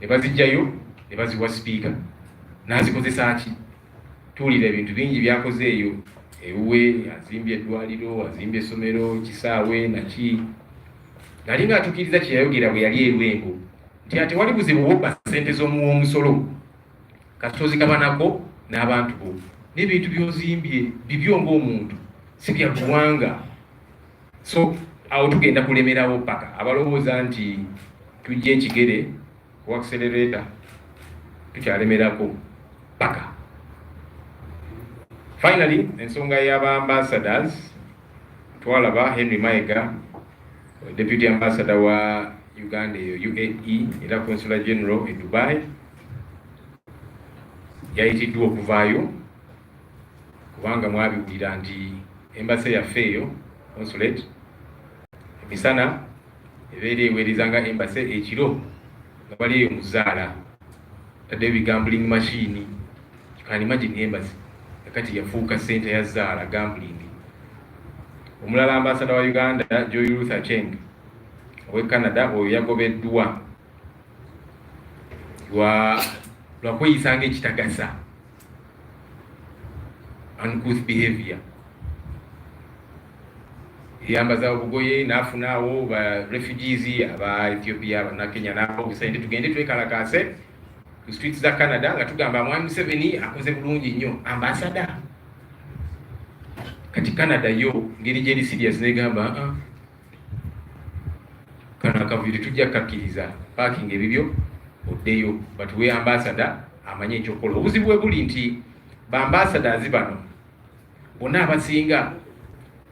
ne bazijjayo ne baziwa speaker. N'azikozesa ki? Tuwulira ebintu bingi byakoze eyo. Ewuwe azimbye eddwaliro, azimbye essomero, kisaawe naki. Ngalinga atuukiriza kye yayogera bwe yali Erwengo nti ate wali buzibu bw'obba ssente z'omuwoomusolo kasita ozigabanako n'abantu bo. N'ebintu by'ozimbye bibyo ng'omuntu, si bya ggwanga. So awo tugenda kulemerawo paka abalowooza nti tujja ekigere ku accelerator, tukyalemerako paka. Finally, ensonga y'aba ambassadors, twalaba Henry Mayiga, deputy ambassador wa Uganda UAE era Consular General in Dubai yayitiddwa okuvaayo kubanga mwabiwulira nti embassy yaffe eyo consulate emisana ebeera eweerezanga embassy ekiro nga bali eyo muzaala tadde gambling machine. You can imagine embassy yakati yafuuka center ya zaala gambling. Omulala ambassador wa Uganda Joy Ruth Acheng owe Canada oyo yagobeddwa lwakweyisanga ekitagasa, uncouth behavior. Yambaza obugoye nafunaawo ba refugees aba Ethiopia aba Kenya nabo obusente tugende twekalakase ku streets za Canada nga tugamba Mwami Museveni akoze bulungi nnyo ambassador. Kati Canada yo ngeri gyeri serious negamba kana akavuyo tujja kakkiriza parking ebibyo oddeyo but we ambassador amanye ekyokola. Obuzibu bwe buli nti ba ambassadors bano bonna abasinga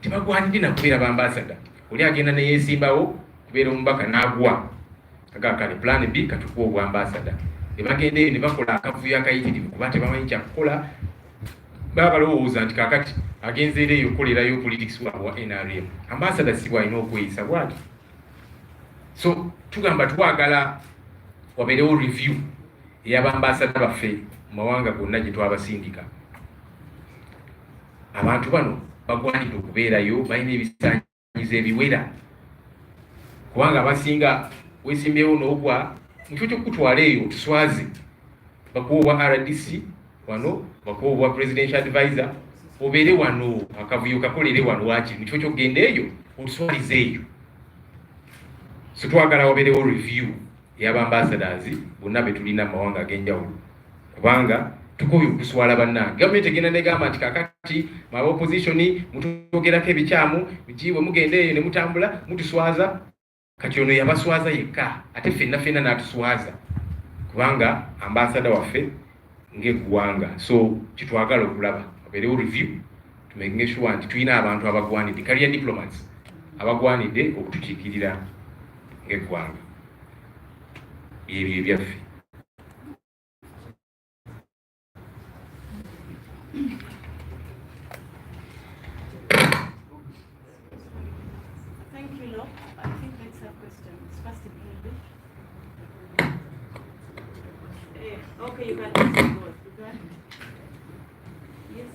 tebagwanidde nakubeera ba ambassador. Oli agenda neyesimbawo kubeera omubaka n'agwa agakale plan B katukuwa obwa ambassador. Nebagenda eyo ne bakola akavuyo akayitirivu kuba tebamanyi kyakukola. Baba balowooza nti kakati agenzeeyo okukolerayo politics wa NRM. Ambassador si bwalina okweyisa bwati. So tugamba twagala wabeerewo review ey'abambassador baffe mu mawanga gonna gye twabasindika. Abantu bano bagwanidde okubeerayo balina ebisaanyizo ebiwera kubanga abasinga weesimbyewo n'ogwa mukyo kyokutwala eyo tuswaze bakuwa obwa RDC wano bakuwa obwa presidential advisor obeere wano akavuyo kakolere wano wakiri mukyo kyokgenda eyo otuswalize eyo. So twagala wabeerewo review y'abambassadors bonna be tulina mu mawanga ag'enjawulo kubanga tukoye okuswala bannange. Gavumenti egenda negamba nti kakati maba opposition mutugerako ebikyamu bikiwe mugenda eyo ne mutambula mutuswaza. Kati ono yabaswaza yekka ate ffenna n'atuswaza kubanga ambassador waffe ng'eggwanga. So kitwagala okulaba wabeerewo review to make sure nti tulina abantu abagwanidde career diplomats abagwanidde okutukiikirira ng'eggwanga. Ebyo ebyaffe. Thank you, Lord. I think let's have questions. First in English. Okay, you can go. You can. Yes.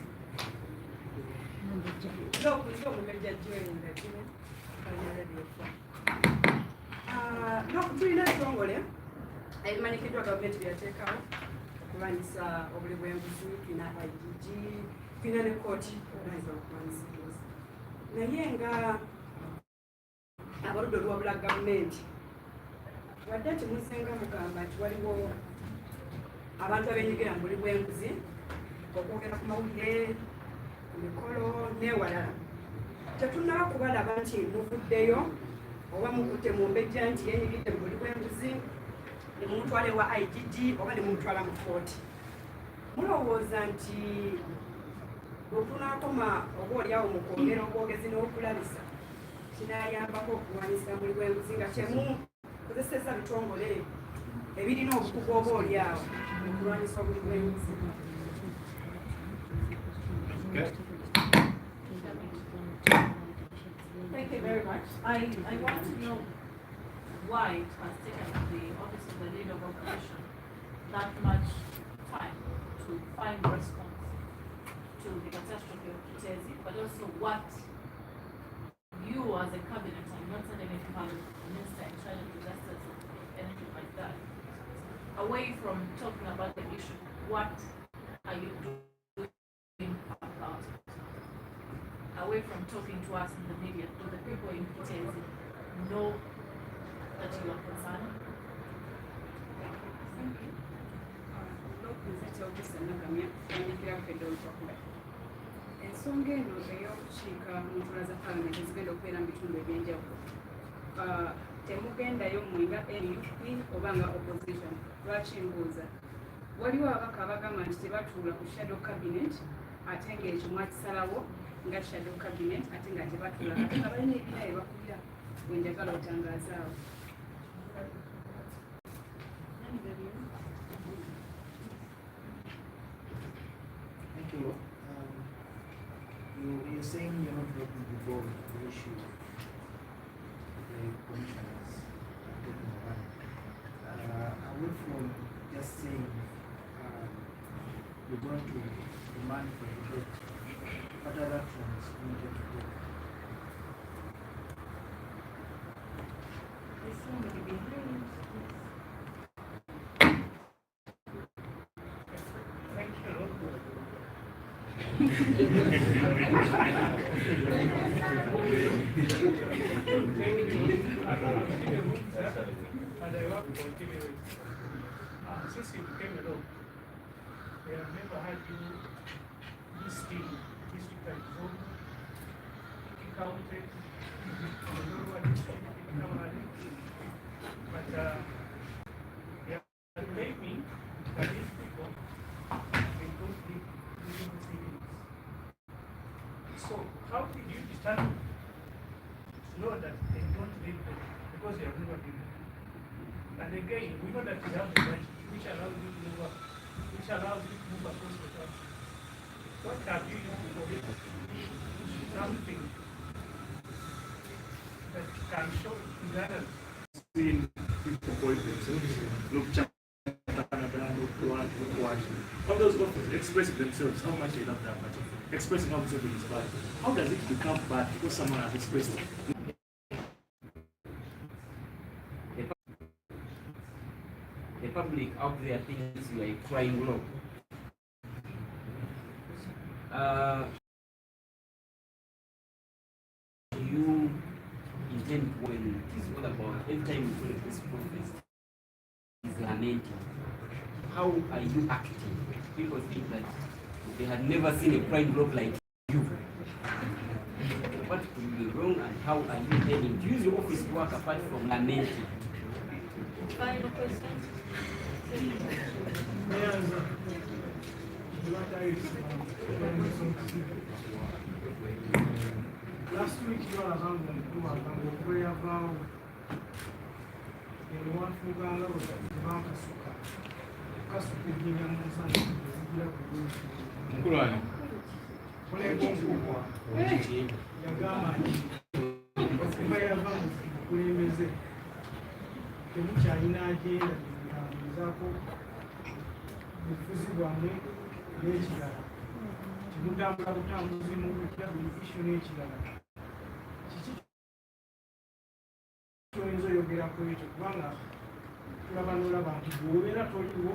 No, tulina ekitongole ebimanyikiddwa gavumenti byateekawo okulwanyisa obuli bw'enguzi. Tulina IGG, tulina ne kooti okulwanyisa okulwanyisa enguzi. Naye nga abaludde olwabula gavumenti wadde nti musenga mugamba nti waliwo abantu abenyigira mu buli bw'enguzi okwogera ku mawulire ku mikolo n'ewalala, tetunnaba kubalaba nti muvuddeyo oba mukutte mu mbejja nti yenyigidde mu buli bw'enguzi ne mumutwala ewa IGG oba ne mumutwala mu kooti. Mulowooza nti bwetunaakoma oba oliawo mu kwogera obwogezi n'okulabisa kinayambako okulwanyisa buli bw'enguzi nga kyemu kozeseza bitongole ebirina obukugu oba oliawo okulwanyisa buli bw'enguzi? Thank you very much. I want to know why it has taken the Office of the Leader of Opposition that much time to find response to the catastrophe of Kitezi, but also what you as a cabinet, I'm not saying any minister in charge of disasters or anything like that, away from talking about the issue, what are you doing about it? Away from talking to us in the media, do the people in Kitezi know that you are concerned? Thank you. Ensonga eno ey'okukiika mu ntula za Parliament ezigenda okubeera mu bitundu ebyenjawulo temugendayo mwenga NUP oba nga opposition. Lwaki mbuuza? Waliwo ababaka abagamba nti tebatuula ku shadow cabinet ate ng'ekyo mwakisalawo nga shadow cabinet ate nga tebatuula ate nga balina ebina bye bakubira bwe njagala otangaaza awo. So, you're saying you're not getting involved in the issue of the commissioners taking the money. Away from just saying you're going to demand for the debt, what other actions you need to take? There's somebody behind. Thank Since you became a law, they have never had you this thing, district and zone, counted, but they are claiming that these people, they don't need living savings. So how did you determine to know that they don't need them because they have never been? And again, we know that we have the budget which allows you to move up, which allows you to move across the top. What have you used for it? Something that can show to others. Seen people point themselves, look how those officers expressing themselves, how much they love that much, expressing how something is bad. How does it become bad because someone has expressed it? The public out there thinks you are a crime law. You intend when it is all about every time you call a press conference is lamenting. How are you acting? People think that they had never seen a crime law like you. What could be wrong and how are you intending to use your office to work apart from lamenting? Final question? Last week you are around the prayer vow. You want to go out of the mountain suka. Kasuku ginya musana zibira kudu. Mkulani. Kule kongukwa. Yagama ni. Prayer vow kulemeze. Temukyalina agenda zako bufuzi bwange n'ekirala kimutambula butambuzi mu buli issu n'ekirala kiki kyoyinza oyogerako ekyo kubanga tulaba n'olaba nti bw'obeera toliwo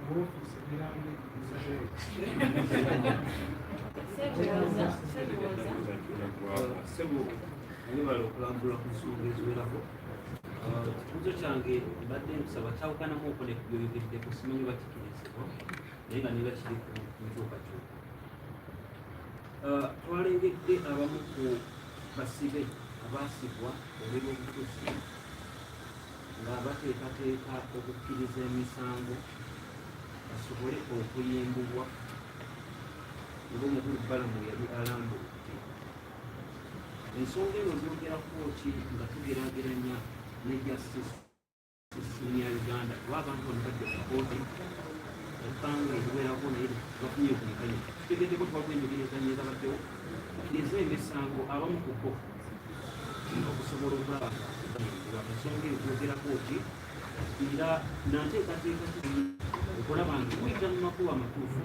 mu ofiisi ebeera Sebo nibala okulambula ku nsonga eziwerako. Kibuuzo kyange mbadde nsaba kyawukanamu okunekubyoyogeddeko simanyi bakikirizibwa naye nga niba kiri ku nkyukakyuka. Twalengedde abamu ku basibe abaasibwa olw'obufuzi nga bateekateeka okukkiriza emisango basobole okuyimbulwa ng'omukulu Balamu yali alambudde. Ensonga eno zoogerako ki nga tugeraageranya ne Justice Senior Uganda kuba abantu bano badde ku kkooti ebbanga eriwerako naye bafunye okunkanya tutegeddeko twakuba enjogerezanya ezabaddewo eza emisango abamu ku bo okusobola okulaba ensonga eyo zoogerako ki era nanteekateeka okulaba nti kuyita mu makubo amatuufu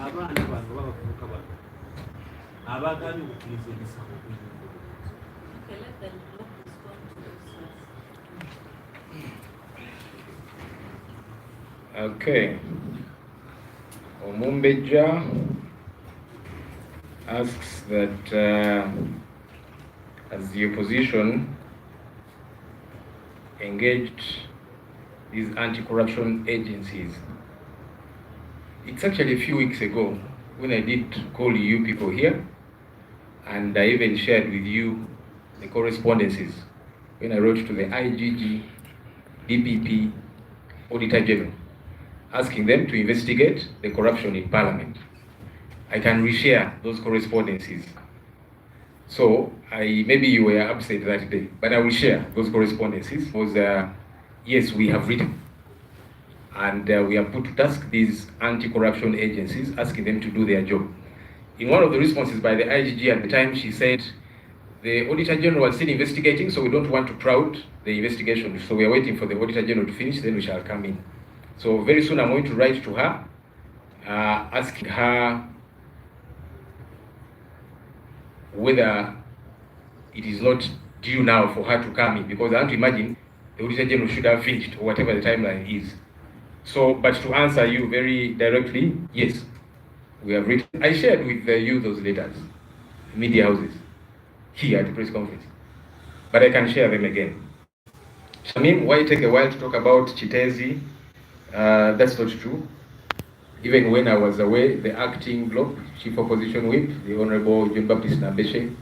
abaana bano babavubuka bano abagaanye okukkiriza emisango kuyimbulwa. Okay, let them not respond to this. Okay. Omumbeja asks that as the opposition engaged these anti-corruption agencies, it's actually a few weeks ago when I did call you people here, and I even shared with you the correspondences when I wrote to the IGG, DPP, Auditor General, asking them to investigate the corruption in Parliament. I can reshare those correspondences. So maybe you were absent that day, but I will share those correspondences because yes, we have written And we have put to task these anti-corruption agencies, asking them to do their job. In one of the responses by the IGG at the time, she said, the Auditor General was still investigating, so we don't want to crowd the investigation. So we are waiting for the Auditor General to finish, then we shall come in. So very soon I'm going to write to her, asking her whether it is not due now for her to come in, because I want to imagine the Auditor General should have finished, or whatever the timeline is. So, but to answer you very directly, yes, we have written. I shared with you those letters, media houses, here at the press conference, but I can share them again. Shamim, why take a while to talk about Chitezi? That's not true. Even when I was away, the acting bloc chief opposition whip, the Honorable John Baptist Nabeshe,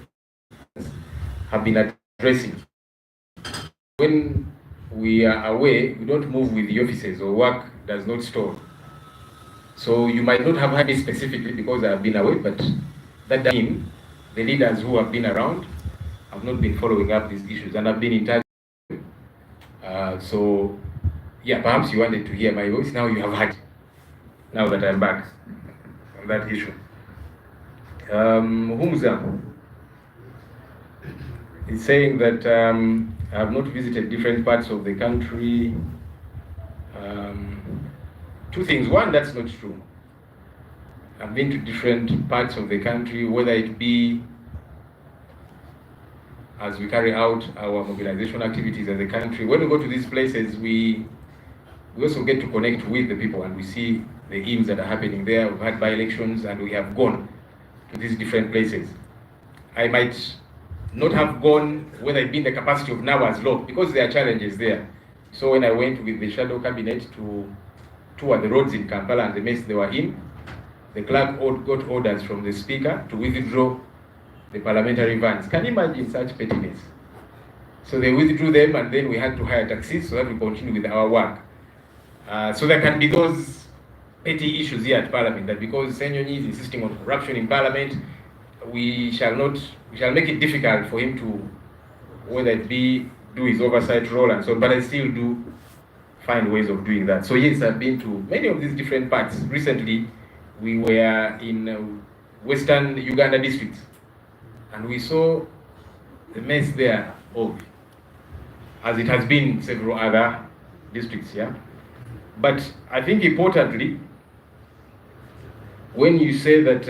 have been addressing. When we are away, we don't move with the offices, or work does not stall. So you might not have heard me specifically because I have been away, but that doesn't mean the leaders who have been around have not been following up these issues and have been in touch. So, yeah, perhaps you wanted to hear my voice. Now you have heard. Now that I'm back on that issue. Humza is saying that I have not visited different parts of the country. Two things. One, that's not true. I've been to different parts of the country, whether it be as we carry out our mobilization activities as a country. When we go to these places, we also get to connect with the people, and we see the aims that are happening there. We've had by-elections, and we have gone to these different places. I might not have gone, whether it be in the capacity of now as law, because there are challenges there. So when I went with the shadow cabinet to tour the roads in Kampala and the mess they were in, the clerk got orders from the speaker to withdraw the parliamentary vans. Can you imagine such pettiness? So they withdrew them, and then we had to hire taxis so that we continue with our work. So there can be those petty issues here at Parliament, that because Ssenyonyi is insisting on corruption in Parliament, we shall make it difficult for him to, whether it be do his oversight role and so on, but I still do find ways of doing that. So yes, I've been to many of these different parts. Recently, we were in Western Uganda districts, and we saw the mess there of, as it has been in several other districts here. But I think importantly, when you say that,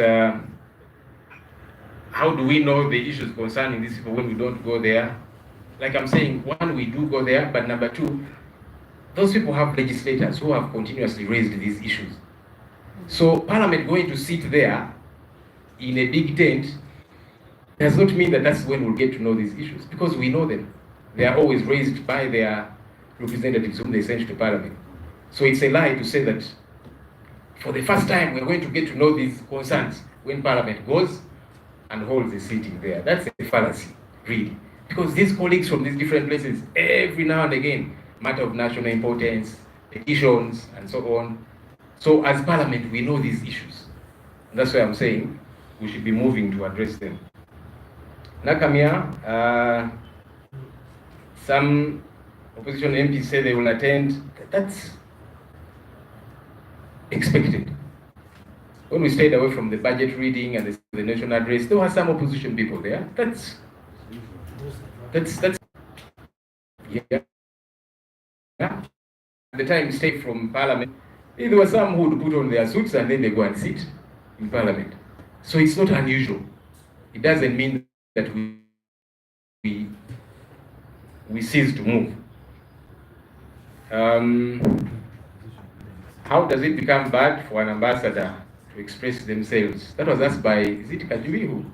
how do we know the issues concerning these people when we don't go there? Like I'm saying, one, we do go there, but number two, those people have legislators who have continuously raised these issues. So Parliament going to sit there in a big tent does not mean that that's when we'll get to know these issues, because we know them. They are always raised by their representatives whom they send to Parliament. So it's a lie to say that for the first time we're going to get to know these concerns when Parliament goes and holds a sitting there. That's a fallacy, really. Because these colleagues from these different places, every now and again, matter of national importance, petitions, and so on. So as Parliament, we know these issues. And that's why I'm saying we should be moving to address them. Nakamia, some opposition MPs say they will attend. That's expected. When we stayed away from the budget reading and the national address, there were some opposition people there. That's yeah. At the time we stayed from Parliament, there were some who would put on their suits and then they go and sit in Parliament. So it's not unusual. It doesn't mean that we cease to move. How does it become bad for an ambassador to express themselves? That was asked by, is it Kajuri who?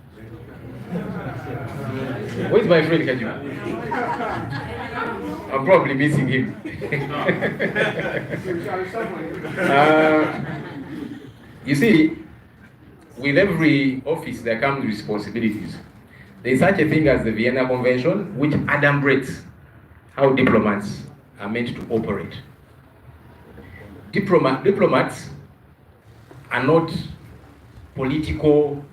Where's my friend Kajuri? I'm probably missing him. You see, with every office there comes responsibilities. There is such a thing as the Vienna Convention, which adumbrates how diplomats are meant to operate. Diplomats are not political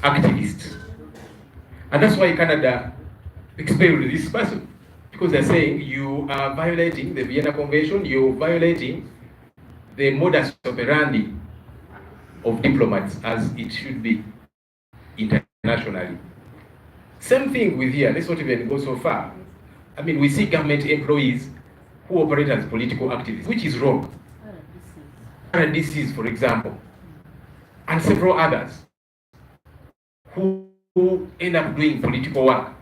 activists. And that's why Canada expelled this person. because they're saying you are violating the Vienna Convention, you're violating the modus operandi of diplomats as it should be internationally. Same thing with here, let's not even go so far. I mean, we see government employees who operate as political activists, which is wrong. RDCs, for example, and several others who end up doing political work,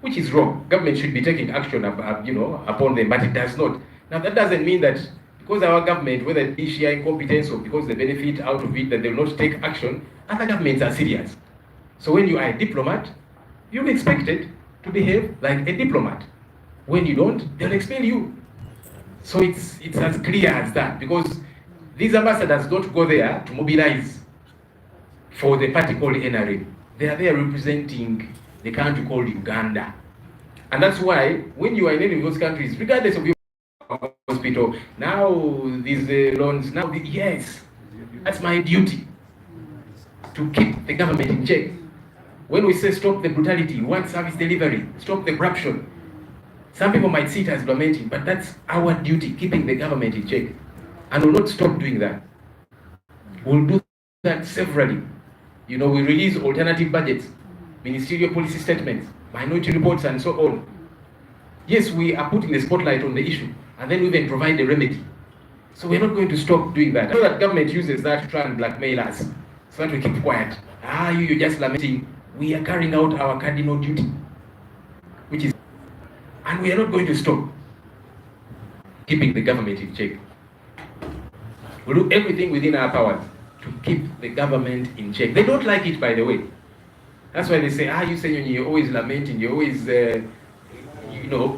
which is wrong. Government should be taking action upon them, but it does not. Now, that doesn't mean that because our government, whether it be sheer incompetence or because they benefit out of it, that they will not take action. Other governments are serious. So when you are a diplomat, you're expected to behave like a diplomat. When you don't, they'll expel you. So it's as clear as that, because these ambassadors don't go there to mobilize for the party called NRA. They are there representing the country called Uganda. And that's why when you are in any of those countries, regardless of your hospital, now these loans, yes, that's my duty, to keep the government in check. When we say stop the brutality, one service delivery, stop the corruption, some people might see it as lamenting, but that's our duty, keeping the government in check. And we'll not stop doing that. We'll do that severally. We release alternative budgets, ministerial policy statements, minority reports, and so on. Yes, we are putting the spotlight on the issue, and then we even provide a remedy. So we're not going to stop doing that. I know that government uses that to try and blackmail us, so that we keep quiet. You're just lamenting. We are carrying out our cardinal duty, which is, and we are not going to stop keeping the government in check. We'll do everything within our powers to keep the government in check. They don't like it, by the way. That's why they say, you Ssenyonyi, you're always lamenting, you're always,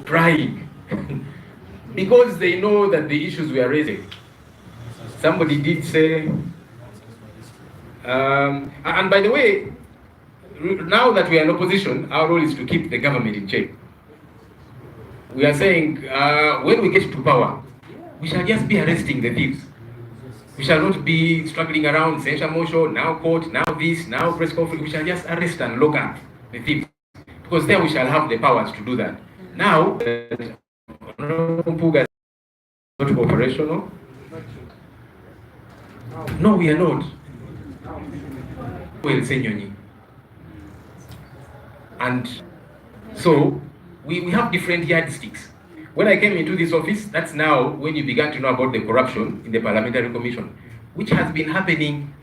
crying. Because they know that the issues we are raising. Somebody did say, and by the way, now that we are in opposition, our role is to keep the government in check. We are saying, when we get to power, we shall just be arresting the thieves. We shall not be struggling around, censure motion, now court, now this, now press conference. We shall just arrest and lock up the thieves. Because then we shall have the powers to do that. Now, Mpuga is not operational. No, we are not. Well, Ssenyonyi. And so, we have different yardsticks. When I came into this office, that's now when you began to know about the corruption in the Parliamentary Commission, which has been happening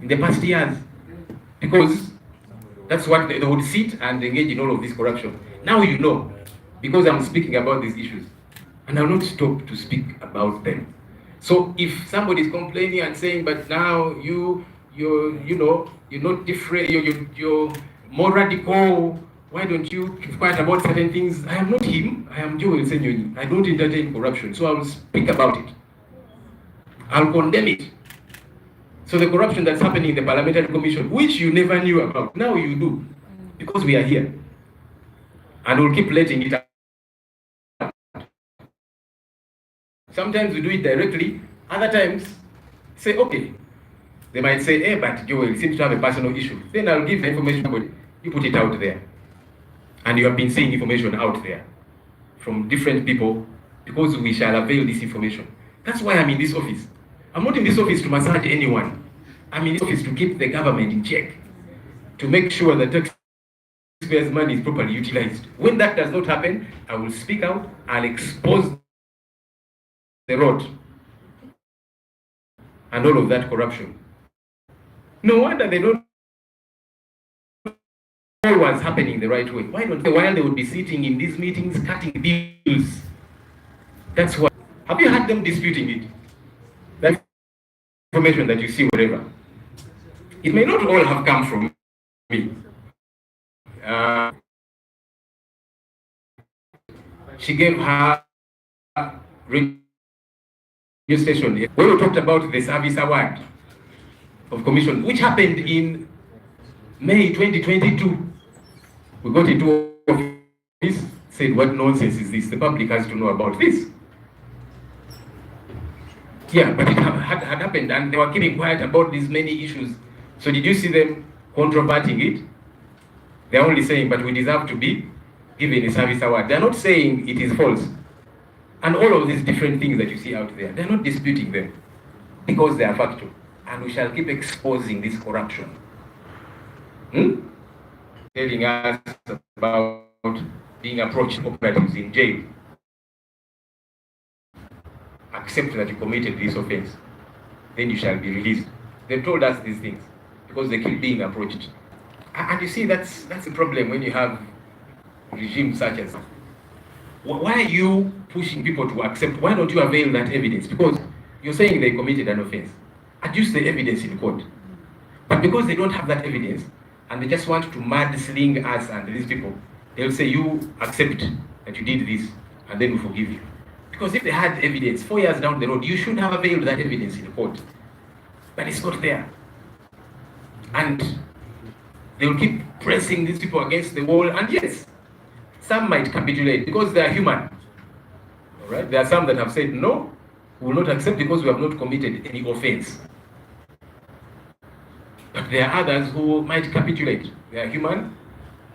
in the past years, because that's what they would sit and engage in all of this corruption. Now you know, because I'm speaking about these issues, and I'll not stop to speak about them. So if somebody is complaining and saying, but now you're not different, you're more radical, why don't you keep quiet about certain things? I am not him. I am Joel Ssenyonyi. I don't entertain corruption, so I will speak about it. I'll condemn it. So the corruption that's happening in the Parliamentary Commission, which you never knew about, now you do, because we are here. And we'll keep letting it out. Sometimes we do it directly, other times, say, okay. They might say, but Joel seems to have a personal issue. Then I'll give the information, but you put it out there. And you have been seeing information out there from different people, because we shall avail this information. That's why I'm in this office. I'm not in this office to massage anyone. I'm in this office to keep the government in check, to make sure that taxpayers' money is properly utilized. When that does not happen, I will speak out, I'll expose the rot and all of that corruption. No wonder they don't know what's happening the right way. Why don't they, while they would be sitting in these meetings cutting deals? That's what. Have you heard them disputing it? That information that you see wherever. It may not all have come from me. She gave her radio station when we talked about the service award of commission, which happened in May 2022. We got into office, said, what nonsense is this? The public has to know about this. Yeah, but it had happened, and they were keeping quiet about these many issues. So did you see them controverting it? They're only saying, but we deserve to be given a service award. They're not saying it is false. And all of these different things that you see out there, they're not disputing them because they are factual. And we shall keep exposing this corruption. Telling us about being approached operatives in jail. Accept that you committed this offense, then you shall be released. They've told us these things because they keep being approached. And you see, that's a problem when you have regimes such as that. Why are you pushing people to accept? Why don't you avail that evidence? Because you're saying they committed an offense. Adduce the evidence in court. But because they don't have that evidence, and they just want to mud-sling us and these people, they'll say, you accept that you did this, and then we forgive you. Because if they had evidence 4 years down the road, you should have availed that evidence in court. But it's not there. And they'll keep pressing these people against the wall, and yes, some might capitulate because they are human. All right? There are some that have said, no, we will not accept because we have not committed any offense. But there are others who might capitulate. They are human,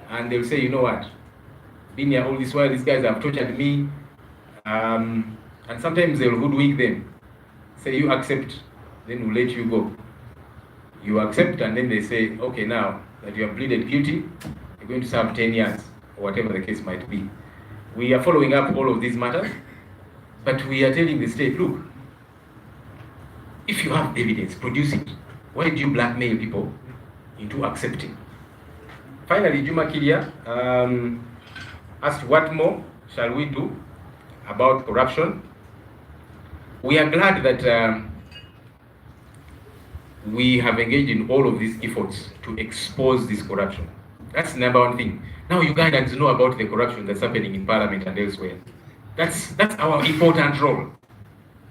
and they'll say, you know what, been here all this while, these guys have tortured me, and sometimes they'll hoodwink them. Say, you accept, then we'll let you go. You accept, and then they say, okay, now that you have pleaded guilty, you're going to serve 10 years, or whatever the case might be. We are following up all of these matters, but we are telling the state, look, if you have evidence, produce it. Why do you blackmail people into accepting? Finally, Juma Kiria asked, what more shall we do about corruption? We are glad that we have engaged in all of these efforts to expose this corruption. That's the number one thing. Now Ugandans know about the corruption that's happening in Parliament and elsewhere. That's our important role,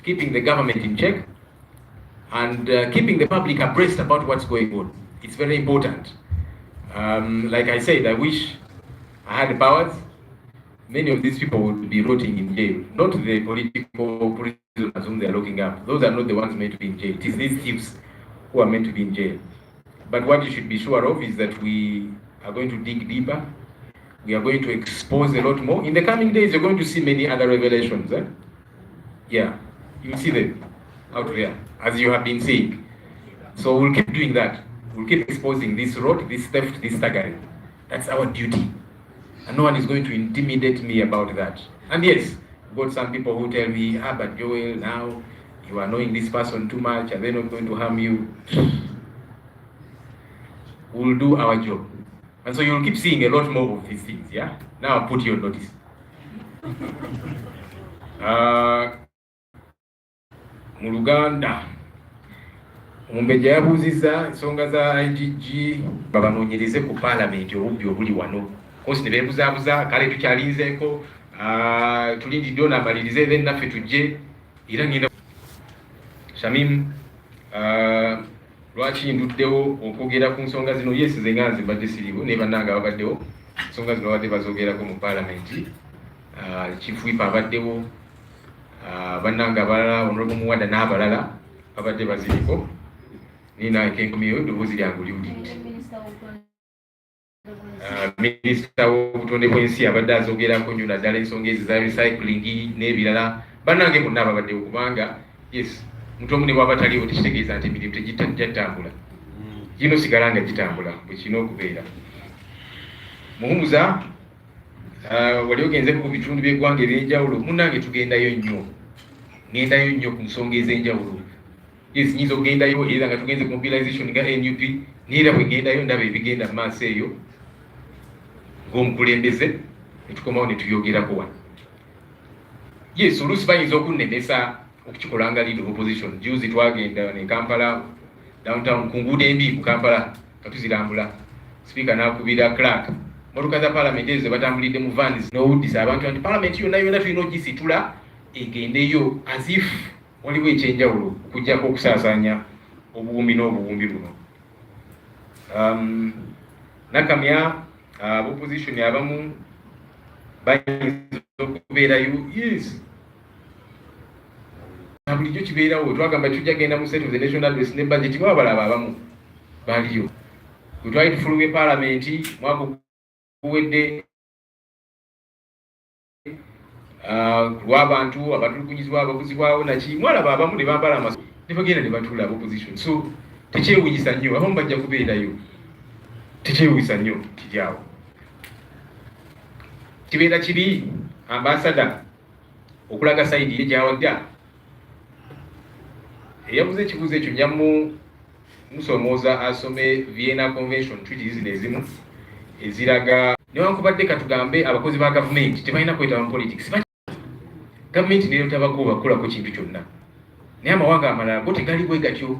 keeping the government in check and keeping the public abreast about what's going on. It's very important. Like I said, I wish I had powers. Many of these people would be rotting in jail. Not the political prisoners whom they are locking up. Those are not the ones meant to be in jail. It is these thieves who are meant to be in jail. But what you should be sure of is that we are going to dig deeper. We are going to expose a lot more. In the coming days, you're going to see many other revelations. Yeah, you'll see them out there, as you have been seeing. So we'll keep doing that. We'll keep exposing this rot, this theft, this staggering. That's our duty. And no one is going to intimidate me about that. And yes, I've got some people who tell me, but Joel, now you are knowing this person too much and they're not going to harm you. We'll do our job. And so you'll keep seeing a lot more of these things, yeah? Now I'll put you on notice. Mu Luganda, Omumbejja yabuuzizza ensonga za IGG babanoonyereze ku Parliament obubbi obuli wano. Kosi ne beebuzaabuza, kale tukyalinzeeko, tulindidde ono amalirize, then naffe tujje, era ngenda Shamim, lwaki nduddewo okwogera ku nsonga zino? Yes, ze nga nzibadde siriwo ne bannange ababaddewo, ensonga zino babadde bazoogerako mu Parliament. Chief Whip abaddewo, bannange abalala, Honorable Muwanda n'abalala babadde baziriko. Nina kenkomiyo eddoboozi lyange liwulidde. Minisita w'obutonde bw'ensi abadde azoogerako nnyo naddala ensonga ezi za recycling n'ebirala. Bannange bonna babaddewo kubanga yes, muntu omu ne bw'aba taliwo tekitegeeza nti emirimu tegitambula. Gino sigala nga gitambula bwe kirina okubeera. Muhumuza, wali ogenze ku bitundu by'eggwanga eby'enjawulo, munnange tugendayo nnyo. Ngendayo nnyo ku nsonga ez'enjawulo. Yes, nyinza okugendayo era nga tugenze ku mobilization nga NUP, n'era bwe ngendayo ndaba ebigenda mu maaso eyo ng'omukulembeze ne tukomawo ne tuyogerako wano. Yes, oluusi bayinza okunnemesa okukikola nga leader of opposition. Juzi twagenda ne Kampala, downtown ku nguudo embi ku Kampala, katuzirambula. Speaker n'akubira Clark. Motoka za Parliament ezo batambulidde mu vans n'owuddisa abantu nti Parliament yonna yonna tulina ogisitula egendeyo as if waliwo ekyenjawulo okuggyako okusaasaanya obuwumbi n'obuwumbi buno. Nakamya opposition abamu bayinza okubeerayo, yes, bulijjo kibeerawo. Twagamba tujja genda mu State of the Nation Address ne budget, mwabalaba abamu baliyo. Bwe twali tufulumye Parliament mwaka guwedde lw'abantu abatulugunyizibwa ababuzibwawo naki mwalaba abamu ne bambala amaso ne bagenda ne batuula opposition. So tekyewunyisa nnyo, abamu bajja kubeerayo, tekyewunyisa nnyo kiryawo. Kibeera kiri ambasada okulaga sayidi ye gy'awadda. Eyabuze ekibuuzo ekyo njamu musomooza asome Vienna Convention treaties ezimu eziraga newankubadde katugambe abakozi ba gavumenti tebalina kwetaba mu politics. Gavumenti neero tabagoba kukolako kintu kyonna, naye amawanga amalala go tegali bwe gatyo.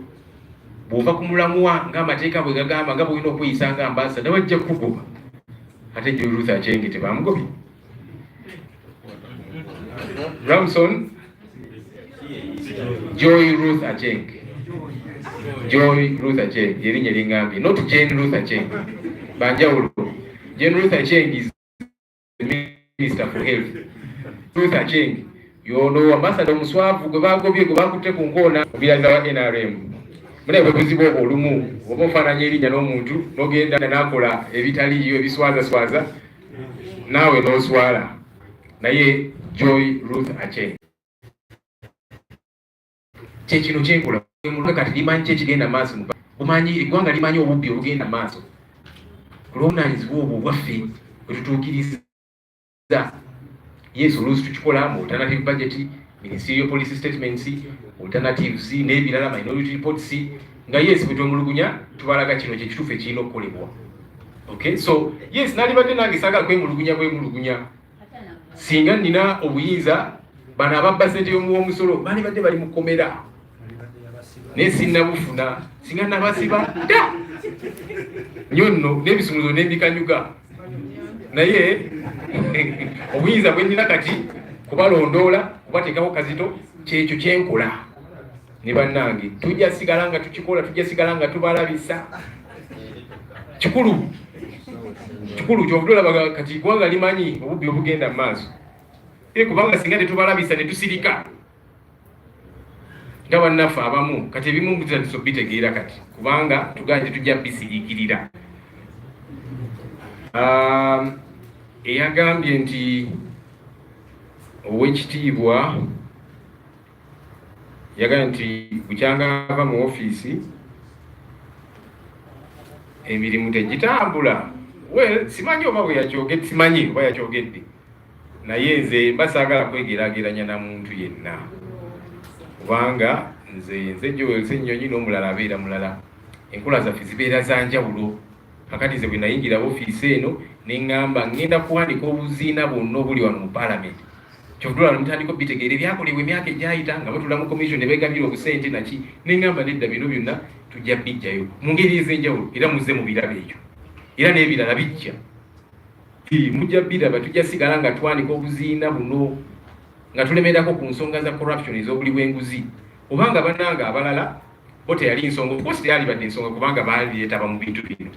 Bw'ova ku mulamwa ng'amateeka bwe gagamba nga bw'olina okweyisa nga ambasada bajja kukugoba. Ate Joy Ruth Aceng tebamugobye. Ramson Joy Ruth Aceng. Joy Ruth Aceng yerinnya lingambye, not Jane Ruth Aceng. Banjawulo. Jane Ruth Aceng is the Minister for Health. Ruth Aceng yono ambasada omuswavu gwe bagobye gwe bakutte ku nkoona obiraza wa NRM. Mune bwe buzibu olumu oba ofaananya erinnya n'omuntu n'ogenda n'akola ebitaliyo ebiswaza naawe n'oswala. Naye Joy Ruth Aceng kyekino kyenkola kati limanyi kyekigenda maaso, bumanyi eggwanga limanyi obubbi obugenda maaso olw'obunaanyizibwa obwo obwaffe bwe tutuukiriza. Yes, oluusi tukikola mu alternative budget, ministerial policy statements, alternatives n'ebirala, minority reports, nga yes bwe twemulugunya tubalaga kino kye kituufu ekirina okukolebwa. Okay, so yes nalibadde nange saagala kwemulugunya singa nina obuyinza bano ababba ssente y'omusolo bandibadde bali mu kkomera naye sinnabufuna singa nabasiba dda nnyo nno n'ebisumuzo n'embikanyuga, naye obuyinza bwe nnina kati kubalondoola kubateekako kazito kyekyo kyenkola. Ne bannange tujja sigala nga tukikola, tujja sigala nga tubalabisa. Kikulu kyobudolabaga kati eggwanga limanyi obubbi obugenda mu maaso, kubanga singa tetubalabisa ne tusirika nga bannaffe abamu kati ebimu bitegeera kati kubanga tuganje tujja bisiriikirira. Eyagambye nti ow'ekitiibwa yagambye nti bukyanga ava mu ofiisi emirimu tegitambula. Simanyi oba yakyogedde, naye nze mba saagala kwegeraageranya na muntu yenna kubanga nze Joel Ssenyonyi n'omulala abeera mulala, enkola zaffe zibeera za njawulo. Kakati nze bwe nayingira ofiisi eno ne ŋŋamba ŋŋenda kuwandika obuziina bwonna obuli wano mu Parliament. Kyovudula mutandika bitegeera ebyakolebwa emyaka egyayita nga batula mu commission ne beegabira obusente naki, ne ŋŋamba nedda bino byonna tujja bijjayo mu ngeri ez'enjawulo era muzze mu birabo ekyo era n'ebirala bijja mujja biraba. Tujja sigala nga twanika obuziina buno nga tulemerako ku nsonga za corruption ez'obuli bw'enguzi, obanga bannanga abalala bo teyali nsonga, of course teyalibadde ensonga kubanga baaleetaba mu bintu bino.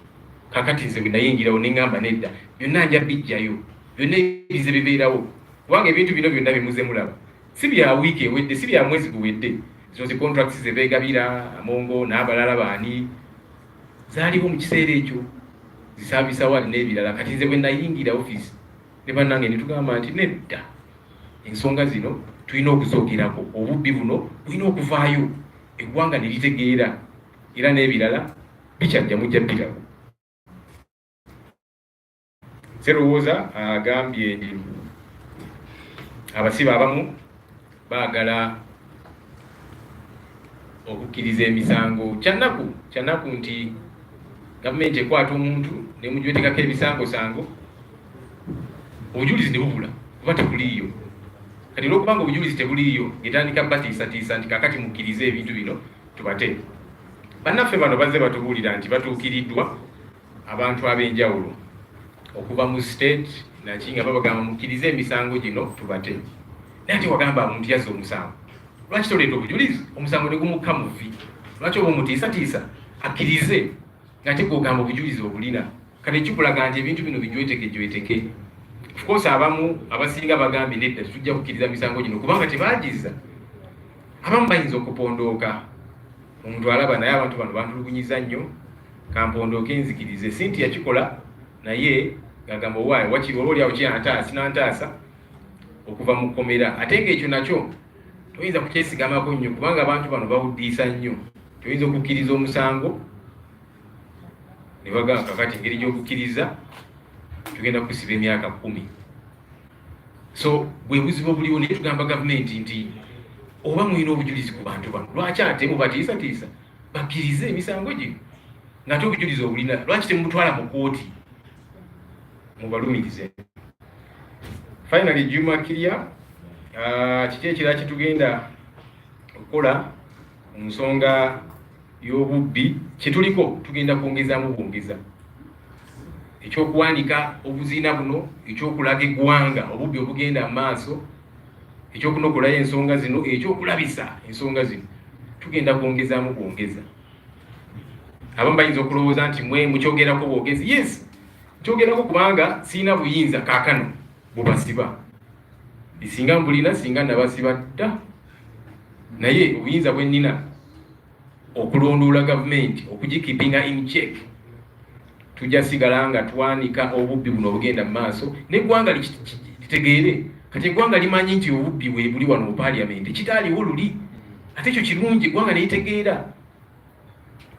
Kakati nze bwe nayingirawo ne ŋŋamba nedda byonna nja bijjayo, byonna ebize bibeerawo kubanga ebintu bino byonna bimuze mulaba si bya wiiki ewedde, si bya mwezi guwedde. Zino zi contracts ze beegabira Amongo n'abalala baani zaaliwo mu kiseera ekyo zisaabisa wali n'ebirala. Kati nze bwe nayingira ofiisi ne bannange ne tugamba nti nedda ensonga zino tulina okuzoogerako, obubbi buno bulina okuvaayo, eggwanga ne litegeera era n'ebirala bikyajja mujja birabo. Serowooza agambye nti abasibe abamu baagala okukkiriza emisango kyanaku nti gavumenti ekwata omuntu ne mujwetekako ebisangosango obujulizi ne bubula kuba tebuliiyo. Kati olwokubanga obujulizi tebuliiyo etandika batiisatiisa nti kakati mukkirize ebintu bino tubate. Bannaffe bano bazze batubuulira nti batuukiriddwa abantu ab'enjawulo okuva mu state naki nga babagamba mukkirize emisango gino tubate. Naye ate wagamba omuntu yazza omusango, lwaki toleeta obujulizi? Omusango ne gumukka mu vvi, lwaki oba omutiisatiisa akkirize ng'ate gw'ogamba obujulizi obulina? Kati ekikulaga nti ebintu bino bijweteke. Of course abamu abasinga bagambye nedda tujja kukkiriza misango gino kubanga tebagizza. Abamu bayinza okupondooka, omuntu alaba naye abantu bano bantulugunyiza nnyo kampondooke nzikirize, si nti yakikola naye ng'agamba waayo wakiri oba oliawo kinantaasa okuva mu kkomera. Ate ng'ekyo nakyo toyinza kukyesigamako nnyo kubanga abantu bano bawuddiisa nnyo. Toyinza okukkiriza omusango ne bagamba kakati engeri gy'okukkiriza tugenda kusiba emyaka 10. So bwe buzibu obuliwo naye tugamba gavumenti nti oba mulina obujulizi ku bantu bano, lwaki ate mubatiisatiisa bakkirize emisango gino ng'ate obujulizi obulina, lwaki temubutwala mu kooti mubalumirize? Finally, Juma Kiria, kiki ekirala kitugenda okukola mu nsonga y'obubbi kyetuliko tugenda kwongezaamu bwongeza, ekyokuwanika obuziina buno, ekyokulaga eggwanga obubbi obugenda mu maaso, ekyokunokolayo ensonga zino, ekyokulabisa ensonga zino, tugenda kwongezaamu bwongeza. Abamu bayinza okulowooza nti mwe mukyogerako bwogezi. Yes, nkyogerako kubanga siina buyinza kaakano bubasiba. Singa mbulina, singa nabasiba dda, naye obuyinza bwe nnina okulondoola gavumenti, okugikipinga in check, tujja sigala nga twanika obubbi buno obugenda mu maaso n'eggwanga litegeere. Kati eggwanga limanyi nti obubbi bwe buli wano mu Parliament, kitaaliwo luli. Ate ekyo kirungi, eggwanga neitegeera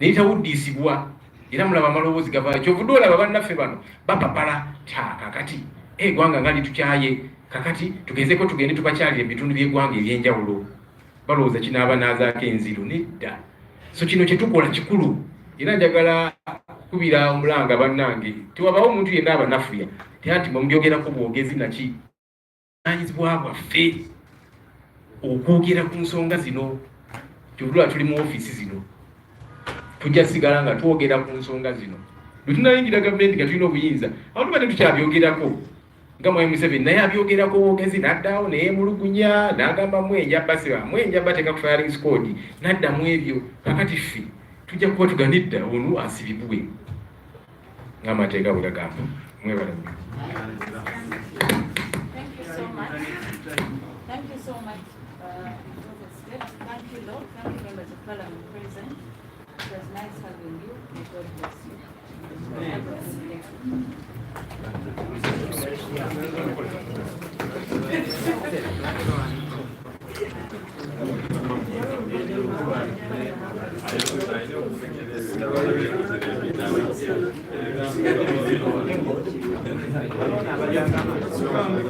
neetawuddiisibwa, era mulaba amaloboozi gavaayo. Kyovudde olaba bannaffe bano bapapala kakati eggwanga nga litukyaye, kakati tugezeko tugende tubakyalira ebitundu by'eggwanga eby'enjawulo. Balowooza kinaaba naazaako enziro, nedda. So kino kyetukola kikulu, era njagala kukubira omulanga bannange tewabaawo omuntu yenna abanafuya anti mumubyogerako bwogezi naki anyizibwa bwaffe okwogera ku nsonga zino. Kyovudde tuli mu ofiisi zino tujja sigala nga twogera ku nsonga zino. Bwe tunayingira gavumenti nga tulina obuyinza, abantu bate tukyabyogerako nga Mwami Museveni naye abyogerako bwogezi n'addaawo neyeemulugunya n'agamba mwenjabba siba mwenjabba teka ku firing squad n'adda mu ebyo. Kakati ffe tujja kuba tuganidda ono asibibwe ng'amateeka bwe gagamba. Mwebale. Thank you so much. Thank you so much. Thank you, Lord. Thank you, members of Parliament present. It was nice having you. May God bless you. Thank you.